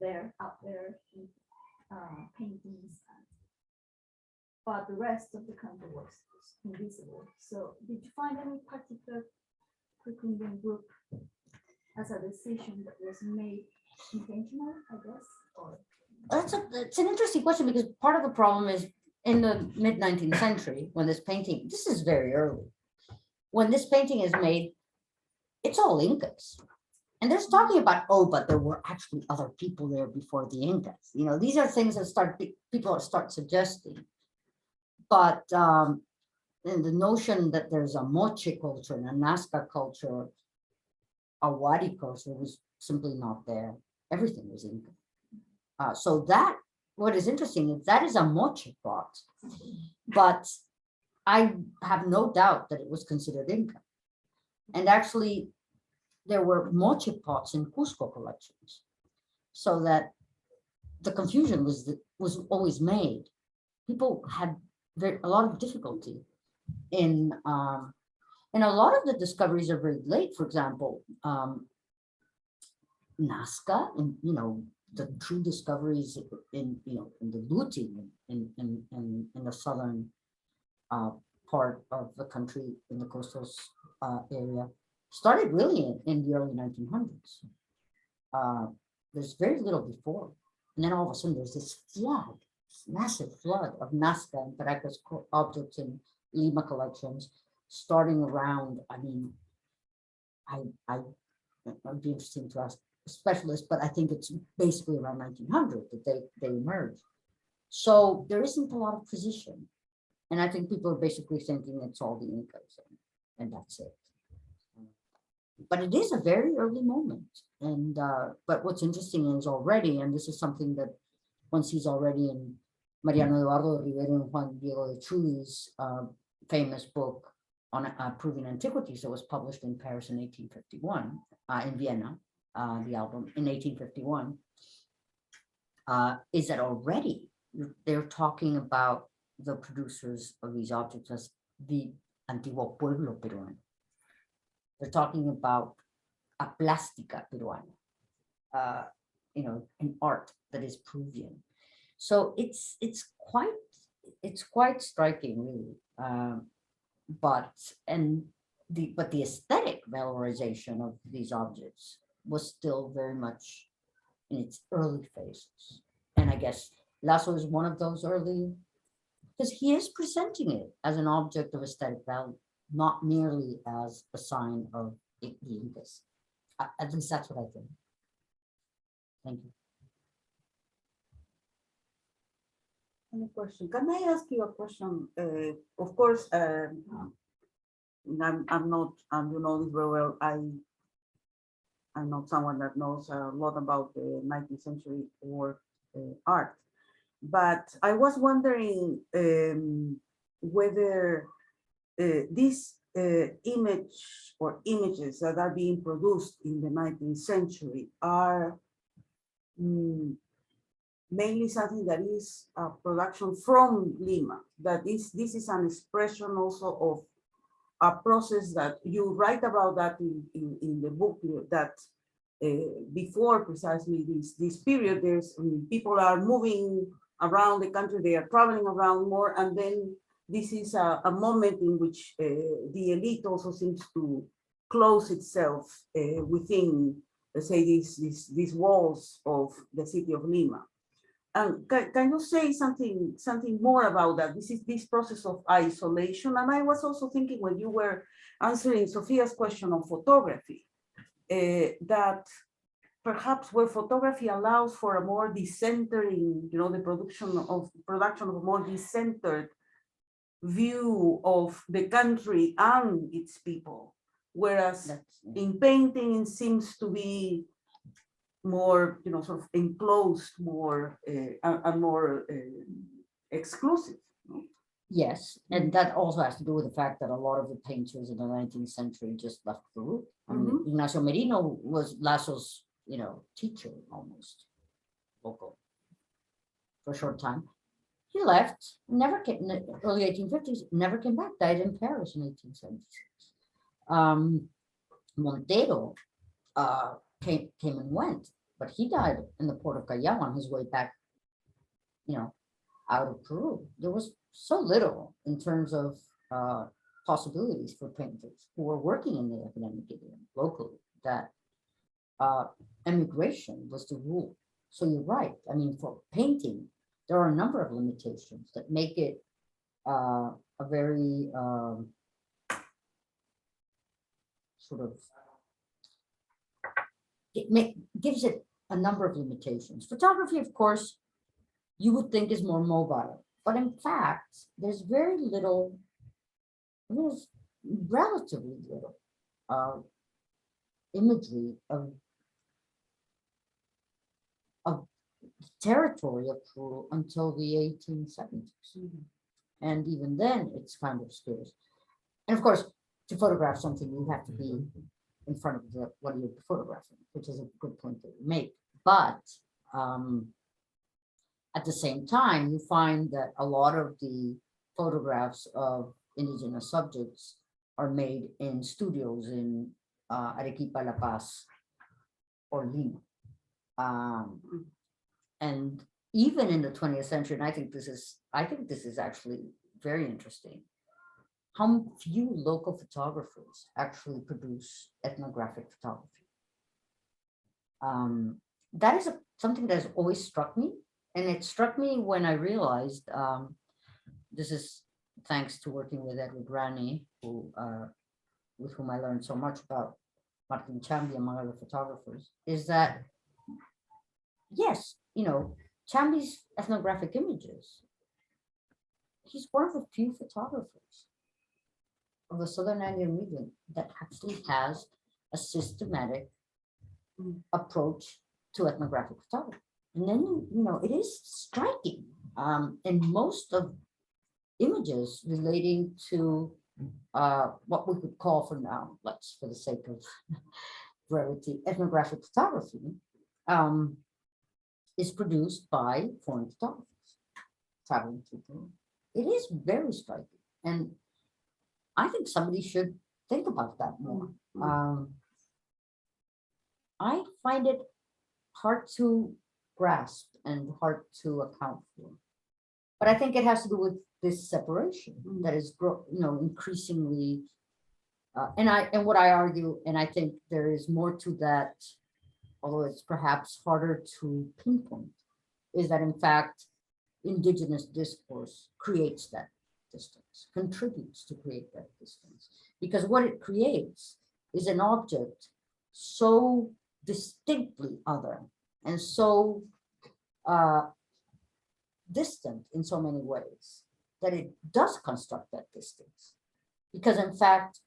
there, up there, in paintings, but the rest of the country was invisible. So did you find any particular pre-Columbian group as a decision that was made intentional, I guess? Or It's an interesting question, because part of the problem is in the mid-19th century, when this painting, this is very early, when this painting is made, it's all Incas. And there's talking about, oh, but there were actually other people there before the Incas. You know, these are things that people start suggesting. But and the notion that there's a Moche culture and a Nazca culture, a Wadi culture, was simply not there. Everything was Inca. So that, what is interesting is that is a Moche thought, but I have no doubt that it was considered Inca. And actually, there were Moche pots in Cusco collections, so that the confusion was always made. People had a lot of difficulty in, and a lot of the discoveries are very late. For example, Nazca, and the true discoveries in in the looting in the southern part of the country, in the coastal area, started really in the early 1900s. There's very little before, and then all of a sudden there's this flood, this massive flood of Nazca and Caracas objects in Lima collections, starting around. I mean, I'd be interesting to ask a specialist, but I think it's basically around 1900 that they emerged. So there isn't a lot of precision, and I think people are basically thinking it's all the Incas, and that's it. But it is a very early moment, and but what's interesting is already, and this is something that one sees already in Mariano Eduardo Rivera and Juan Diego de Chuli's famous book on proving antiquities that was published in Paris in 1851, in Vienna, the album in 1851, is that already they're talking about the producers of these objects as the antiguo pueblo peruano. They're talking about a plástica peruana, an art that is Peruvian. So it's quite striking, really. But the aesthetic valorization of these objects was still very much in its early phases. And I guess Lasso is one of those early, because he is presenting it as an object of aesthetic value, not merely as a sign of the Incas. At least that's what I think. Thank you. Any question? Can I ask you a question? Of course, I'm not, and you know this very well, I'm not someone that knows a lot about the 19th century work art, but I was wondering whether this image or images that are being produced in the 19th century are mainly something that is a production from Lima, that this is an expression also of a process that you write about that in the book, that before precisely this period, there's people are moving around the country, they are traveling around more, and then this is a moment in which the elite also seems to close itself within let's say, these walls of the city of Lima. And can you say something more about that? This process of isolation. And I was also thinking when you were answering Sofia's question on photography, that perhaps where photography allows for a more decentering, the production of a more decentered view of the country and its people, whereas in painting it seems to be more, sort of enclosed, more and more exclusive. Yes, and that also has to do with the fact that a lot of the painters in the 19th century just left Peru. I mean, Ignacio Merino was Lasso's, teacher almost, local, for a short time. He left, never came in the early 1850s, never came back, died in Paris in 1876. Montero came and went, but he died in the port of Callao on his way back, out of Peru. There was so little in terms of possibilities for painters who were working in the academic area locally that emigration was the rule. So you're right. I mean, for painting, there are a number of limitations that make it a very sort of, gives it a number of limitations. Photography, of course, you would think is more mobile, but in fact, there's relatively little imagery of territory of Peru until the 1870s. And even then, it's kind of scarce. And of course, to photograph something, you have to be in front of what you're photographing, which is a good point that you make. But at the same time, you find that a lot of the photographs of indigenous subjects are made in studios in Arequipa, La Paz, or Lima. And even in the 20th century, and I think this is actually very interesting, how few local photographers actually produce ethnographic photography. That is something that has always struck me. And it struck me when I realized, this is thanks to working with Edward Rani, with whom I learned so much about Martin Chambi, among other photographers, is that, yes, Chambi's ethnographic images, he's one of the few photographers of the Southern Andean region that actually has a systematic approach to ethnographic photography. And then, it is striking. And most of images relating to what we could call for now, for the sake of brevity, ethnographic photography, is produced by foreign photographers traveling to Peru. It is very striking. And I think somebody should think about that more. I find it hard to grasp and hard to account for. But I think it has to do with this separation that is, increasingly, and what I argue, and I think there is more to that, although it's perhaps harder to pinpoint, is that in fact, indigenous discourse creates that distance, contributes to create that distance, because what it creates is an object so distinctly other and so distant in so many ways that it does construct that distance. Because in fact,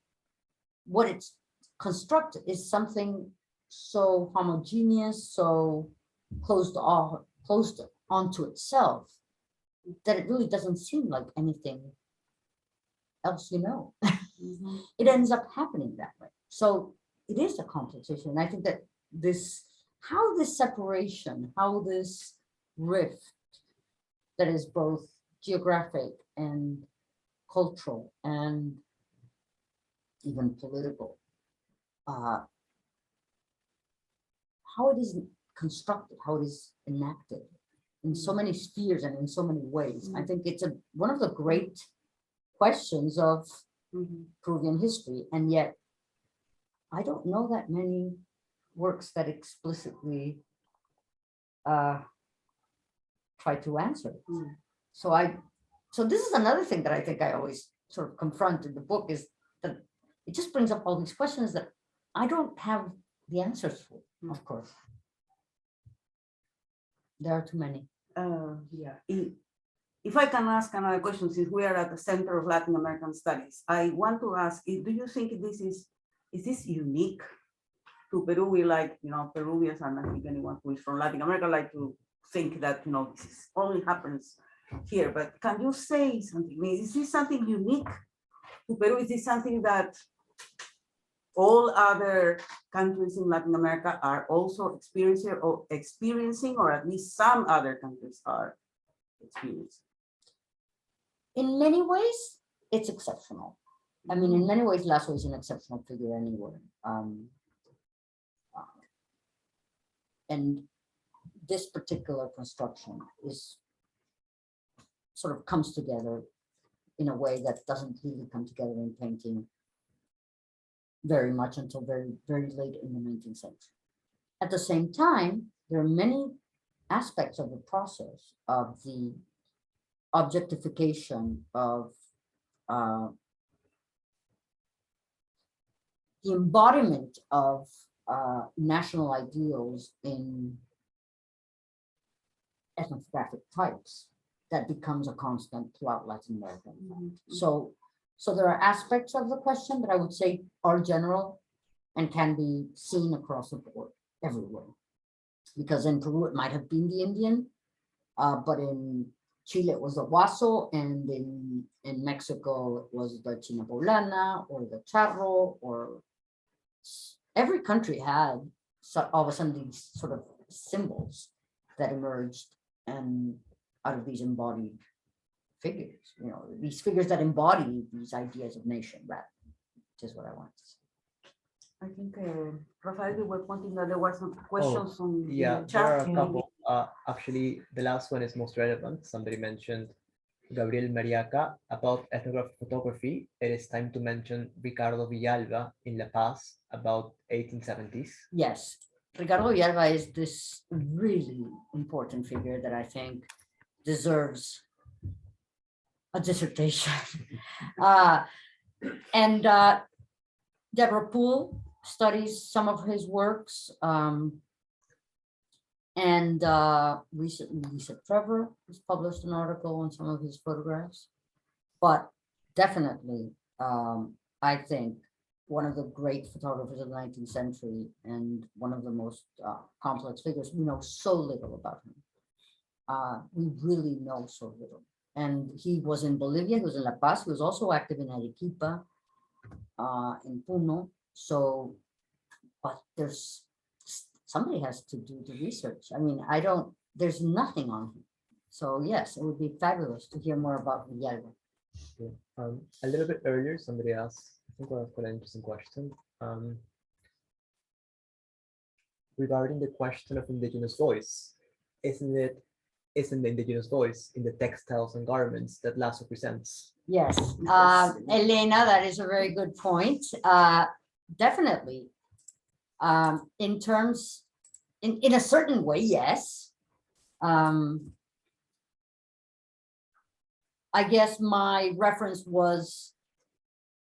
what it's constructed is something so homogeneous, so closed onto itself, that it really doesn't seem like anything else, It ends up happening that way. So it is a competition. And I think that how this separation, how this rift that is both geographic and cultural and even political, how it is constructed, how it is enacted in so many spheres and in so many ways. I think it's one of the great questions of Peruvian history, and yet I don't know that many works that explicitly try to answer it. So this is another thing that I think I always sort of confront in the book, is that it just brings up all these questions that I don't have the answers for, of course. There are too many. Yeah. If I can ask another question, since we are at the Center of Latin American Studies, I want to ask, do you think this is this unique to Peru? We like, Peruvians, and I think anyone who is from Latin America like to think that, this only happens here, but can you say something? I mean, is this something unique to Peru? Is this something that all other countries in Latin America are also experiencing, or at least some other countries are experiencing? In many ways, it's exceptional. I mean, in many ways, Lasso is an exceptional figure anywhere. And this particular construction is sort of comes together in a way that doesn't really come together in painting very much until very, very late in the 19th century. At the same time, there are many aspects of the process of the objectification of the embodiment of national ideals in ethnographic types that becomes a constant throughout Latin America. So there are aspects of the question that I would say are general and can be seen across the board everywhere. Because in Peru, it might have been the Indian, but in Chile, it was the Laso, and in Mexico, it was the China Poblana or the Charro, or every country had all of a sudden these sort of symbols that emerged and out of these embodied figures, these figures that embody these ideas of nation, rather, which is what I want to say. I think, Rafael, you were pointing that there were some questions on yeah, the there are chat. a couple. Actually, the last one is most relevant. Somebody mentioned Gabriel Mariaca about ethnographic photography. It is time to mention Ricardo Villalba in La Paz about 1870s. Yes, Ricardo Villalba is this really important figure that I think deserves a dissertation. And Deborah Poole studies some of his works, and recently Lisa Trevor has published an article on some of his photographs. But definitely, I think one of the great photographers of the 19th century and one of the most complex figures. We know so little about him. We really know so little. And he was in Bolivia, he was in La Paz, he was also active in Arequipa, in Puno. So, but somebody has to do the research. I mean, there's nothing on him. So yes, it would be fabulous to hear more about Villalba. Yeah. A little bit earlier, somebody asked, I think was quite an interesting question, regarding the question of indigenous voice. Isn't the indigenous voice in the textiles and garments that Lasso presents? Yes, Elena, that is a very good point. Definitely. In terms, in a certain way, yes. I guess my reference was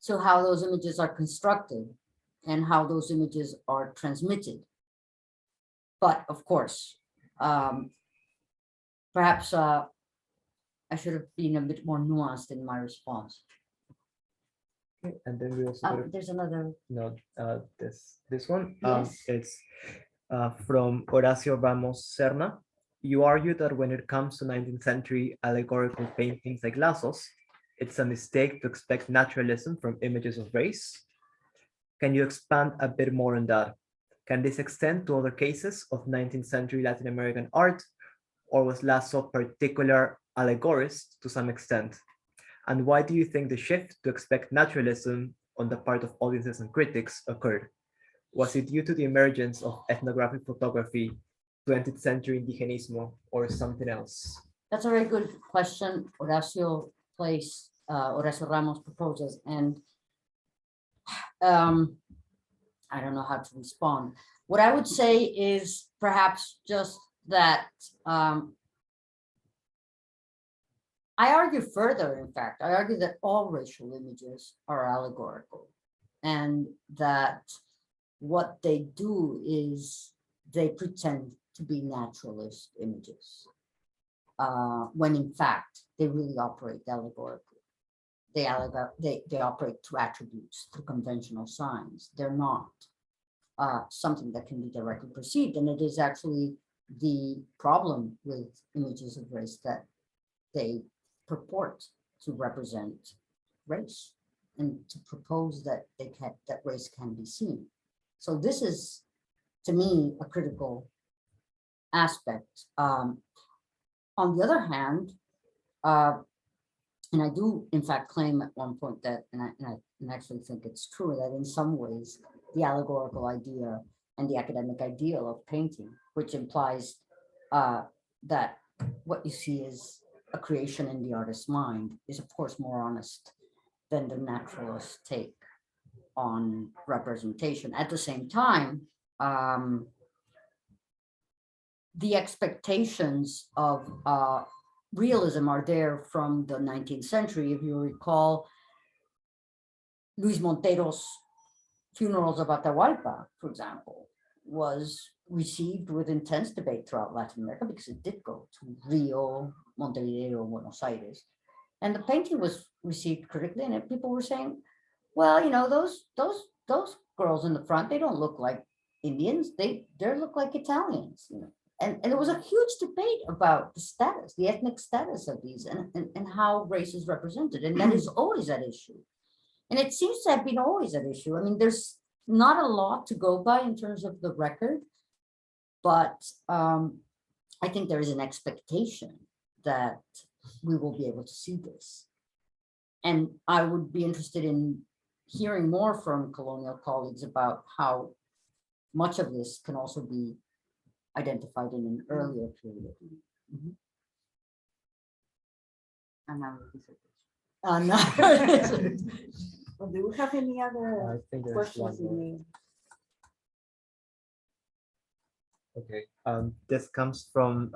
to how those images are constructed and how those images are transmitted. But of course, perhaps I should have been a bit more nuanced in my response. Okay. And then we also There's another. no, this one. Yes. It's from Horacio Ramos Serna. You argue that when it comes to 19th century allegorical paintings like Lassos, it's a mistake to expect naturalism from images of race. Can you expand a bit more on that? Can this extend to other cases of 19th century Latin American art, or was Lasso particular allegorist to some extent? And why do you think the shift to expect naturalism on the part of audiences and critics occurred? Was it due to the emergence of ethnographic photography, 20th century Indigenism, or something else? That's a very good question. Horacio Ramos proposes, and I don't know how to respond. What I would say is perhaps just that I argue further, in fact, I argue that all racial images are allegorical, and that what they do is they pretend to be naturalist images, when in fact they really operate allegorically. They operate through attributes, through conventional signs. They're not something that can be directly perceived. And it is actually the problem with images of race that they purport to represent race and to propose that that race can be seen. So this is, to me, a critical aspect. On the other hand, and I do, in fact, claim at one point that, and I actually think it's true, that in some ways, the allegorical idea and the academic ideal of painting, which implies that what you see is a creation in the artist's mind, is of course more honest than the naturalist take on representation. At the same time, the expectations of realism are there from the 19th century. If you recall, Luis Montero's Funerals of Atahualpa, for example, was received with intense debate throughout Latin America because it did go to Rio, Montevideo, Buenos Aires. And the painting was received critically, and people were saying, well, you know, those girls in the front, they don't look like Indians, they look like Italians, you know. And there was a huge debate about the status, the ethnic status of these, and how race is represented. And that is always at issue. And it seems to have been always at issue. I mean, there's not a lot to go by in terms of the record, but I think there is an expectation that we will be able to see this. And I would be interested in hearing more from colonial colleagues about how much of this can also be identified in an earlier period. Mm-hmm. And now no. Well, do we have any other I think there's questions? one more. Okay, this comes from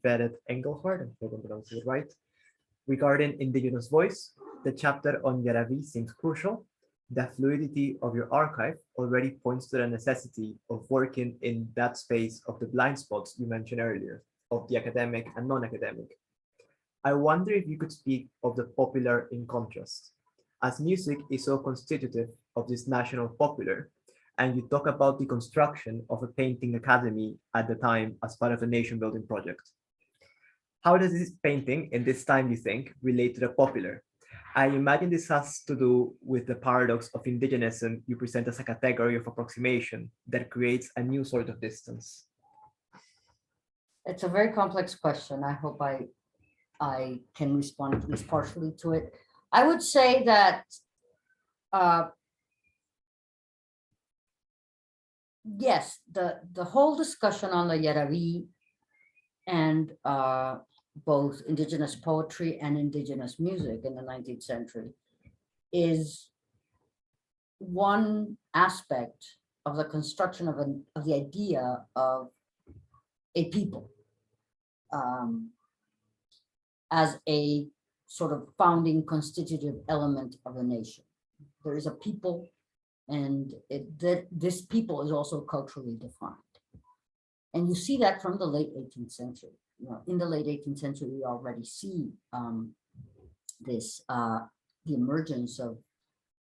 Vered Engelhardt, if I don't pronounce it right. Regarding indigenous voice, the chapter on Yaraví seems crucial. The fluidity of your archive already points to the necessity of working in that space of the blind spots you mentioned earlier, of the academic and non-academic. I wonder if you could speak of the popular in contrast, as music is so constitutive of this national popular, and you talk about the construction of a painting academy at the time as part of the nation building project. How does this painting in this time, you think, relate to the popular? I imagine this has to do with the paradox of indigenism you present as a category of approximation that creates a new sort of distance. It's a very complex question. I hope I can respond at least partially to it. I would say that yes, the whole discussion on the Yaraví and both indigenous poetry and indigenous music in the 19th century is one aspect of the construction of the idea of a people as a sort of founding constitutive element of the nation. There is a people, and this people is also culturally defined. And you see that from the late 18th century. You know, in the late 18th century, we already see the emergence of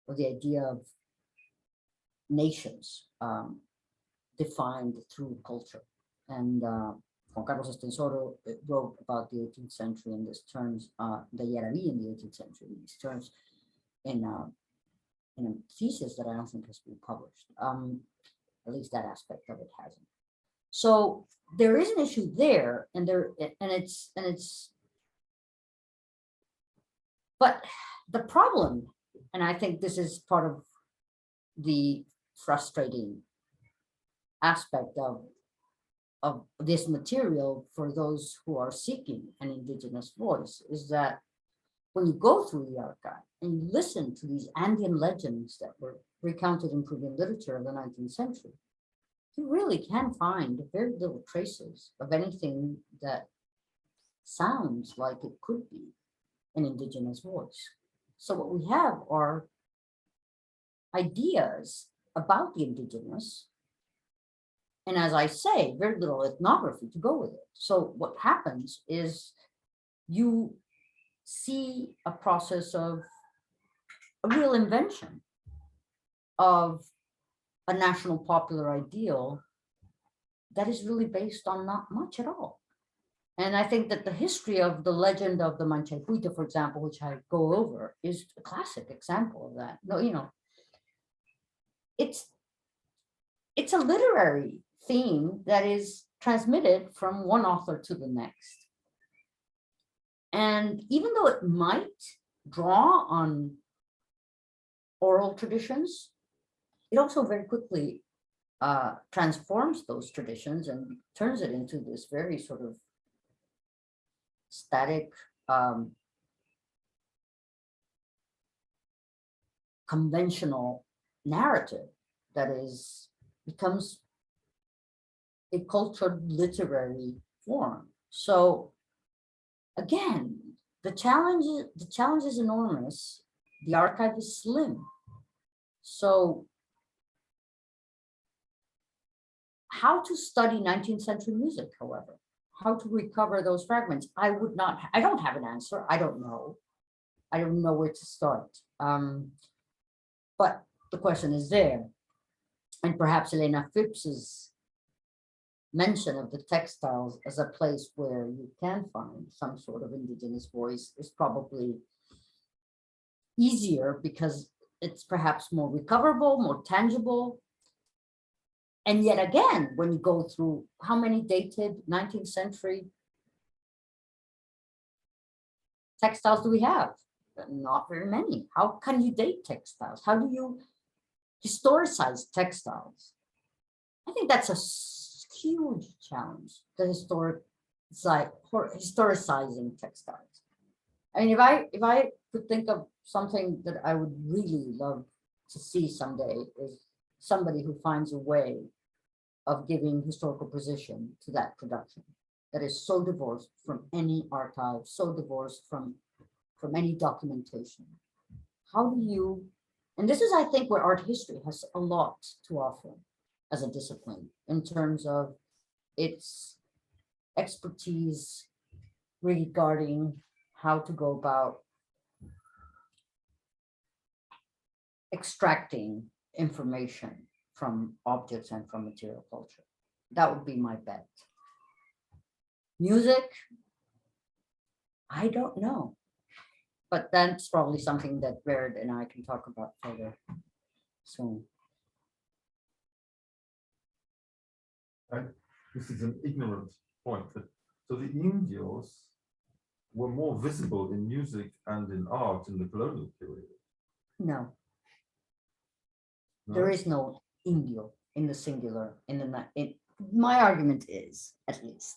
the idea of nations defined through culture. And Juan Carlos Estensoro wrote about the 18th century in these terms, the Yaraví in the 18th century in these terms, in a thesis that I don't think has been published. At least that aspect of it hasn't. So there is an issue there, and but the problem, and I think this is part of the frustrating aspect of this material for those who are seeking an indigenous voice, is that when you go through the archive and you listen to these Andean legends that were recounted in Peruvian literature in the 19th century, you really can find very little traces of anything that sounds like it could be an indigenous voice. So what we have are ideas about the indigenous, and as I say, very little ethnography to go with it. So what happens is you see a process of a real invention of a national popular ideal that is really based on not much at all. And I think that the history of the legend of the Manchaypuita, for example, which I go over, is a classic example of that. No, you know, it's a literary theme that is transmitted from one author to the next. And even though it might draw on oral traditions, it also very quickly transforms those traditions and turns it into this very sort of static, conventional narrative that becomes a cultured literary form. So again, the challenge is enormous. The archive is slim. So how to study 19th century music, however, how to recover those fragments, I don't have an answer. I don't know. I don't know where to start. But the question is there. And perhaps Elena Phipps's mention of the textiles as a place where you can find some sort of indigenous voice is probably easier because it's perhaps more recoverable, more tangible. And yet again, when you go through how many dated 19th century textiles do we have? Not very many. How can you date textiles? How do you historicize textiles? I think that's a huge challenge, the historicizing textiles. I mean, if I could think of something that I would really love to see someday, is somebody who finds a way of giving historical position to that production that is so divorced from any archive, so divorced from any documentation. How do you, and this is, I think, where art history has a lot to offer as a discipline in terms of its expertise regarding how to go about extracting information from objects and from material culture. That would be my bet. Music, I don't know. But that's probably something that Baird and I can talk about further soon. And this is an ignorant point. So the indios were more visible in music and in art in the colonial period. No, No? there is no Indio in the singular. My argument is, at least,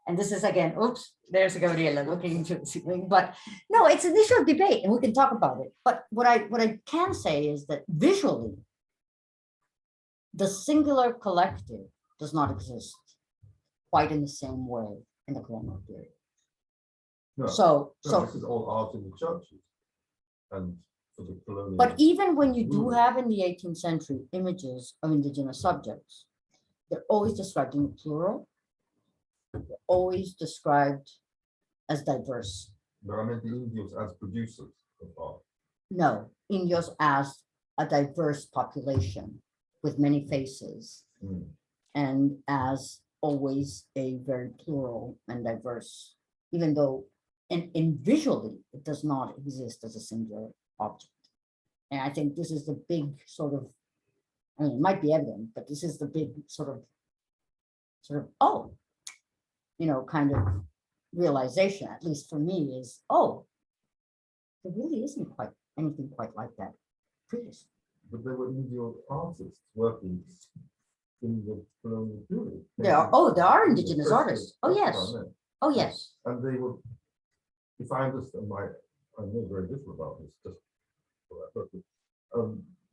and this is again, oops, there's a Gabriela looking into the ceiling, but no, it's an issue of debate and we can talk about it. But what I can say is that visually, the singular collective does not exist quite in the same way in the colonial period. No, So this is all art in the churches and for the colonial. but even when you do have in the 18th century images of indigenous subjects, they're always described in the plural, they're always described as diverse. But I meant the indios as producers of art. No, Indios as a diverse population with many faces and as always a very plural and diverse, even though in visually it does not exist as a singular object. And I think this is the big sort of, I mean, it might be evident, but this is the big sort of, oh, you know, kind of realization, at least for me, is, oh, there really isn't quite anything quite like that previously. But there were indio artists working in the colonial period. There are indigenous artists. Oh, yes. Oh, yes. And they were, if I understand I know very little about this, just for that purpose.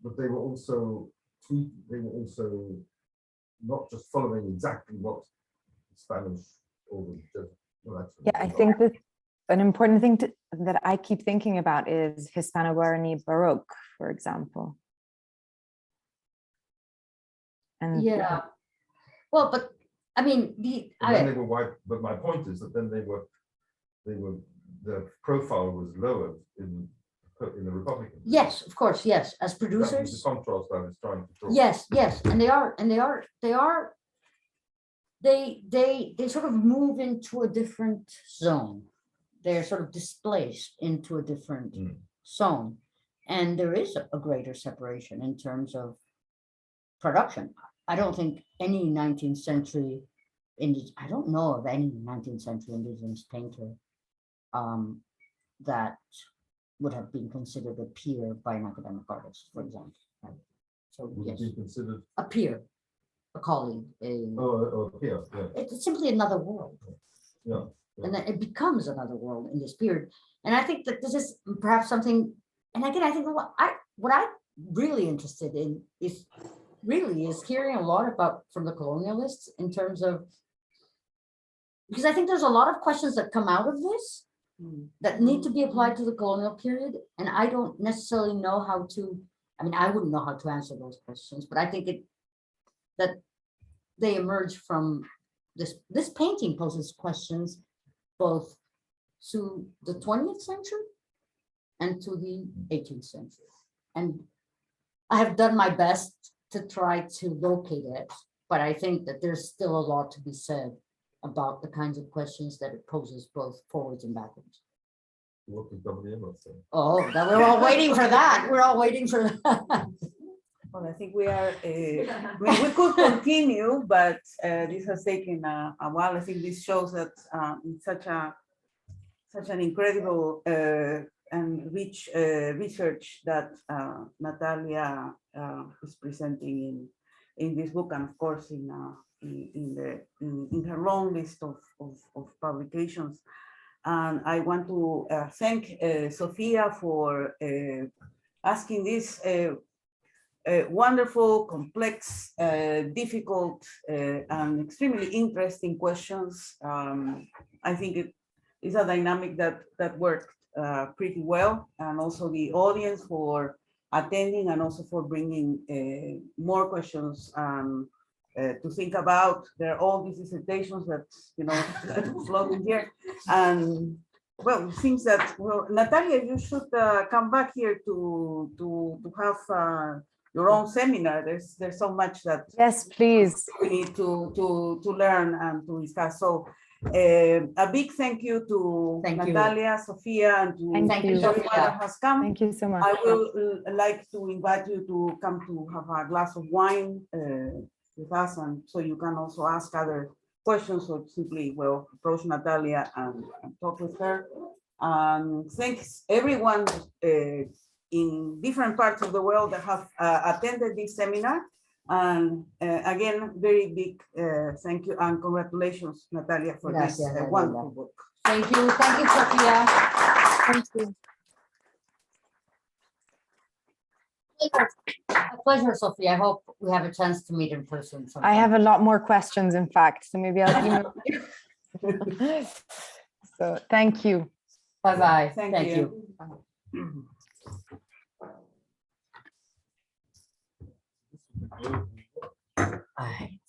but they were also they were also not just following exactly what Spanish or the Yeah, I think that an important thing that I keep thinking about is Hispano-Guarani Baroque, for example. And Yeah. Well, but I mean, and then they were white, but my point is that then they were the profile was lowered in the Republican. yes, of course, yes, as That was producers. the contrast I was trying to draw. Yes, yes, and they sort of move into a different zone. They're sort of displaced into a different zone. And there is a greater separation in terms of production. I don't think any 19th century I don't know of any 19th century indigenous painter that would have been considered a peer by an academic artist, for example. Right? So Would yes, it be considered a peer, a colleague, yeah. it's simply another world. Yeah. And then it becomes another world in this period. And I think that this is perhaps something, and again, I think what I'm really interested in is hearing a lot about from the colonialists in terms of, because I think there's a lot of questions that come out of this that need to be applied to the colonial period. And I don't necessarily know how to, I mean, I wouldn't know how to answer those questions, but I think that they emerge from this painting poses questions both to the 20th century and to the 18th century. And I have done my best to try to locate it, but I think that there's still a lot to be said about the kinds of questions that it poses both forwards and backwards. What did Gabriela say? Oh, that we're all waiting for that. We're all waiting for that. Well, I think we are, we could continue, but this has taken a while. I think this shows that it's such an incredible and rich research that Natalia is presenting in this book, and of course in her long list of publications. And I want to thank Sofia for asking this wonderful, complex, difficult, and extremely interesting questions. I think it is a dynamic that worked pretty well, and also the audience for attending and also for bringing more questions to think about. There are all these dissertations that, you know, floating here. And well, it seems that, well, Natalia, you should come back here to have your own seminar. There's so much that yes, please. we need to learn and to discuss. So a big thank you to Natalia, Sofia, and to everyone that has come. Thank you so much. I will like to invite you to come to have a glass of wine with us, and so you can also ask other questions or simply, well, approach Natalia and talk with her. Thanks everyone in different parts of the world that have attended this seminar. And again, very big thank you and congratulations, Natalia, for this wonderful book. Thank you, Sofia. Thank you. A pleasure, Sofia. I hope we have a chance to meet in person sometime. I have a lot more questions, in fact, so maybe I'll email you. So thank you. Bye-bye. Thank you. Bye.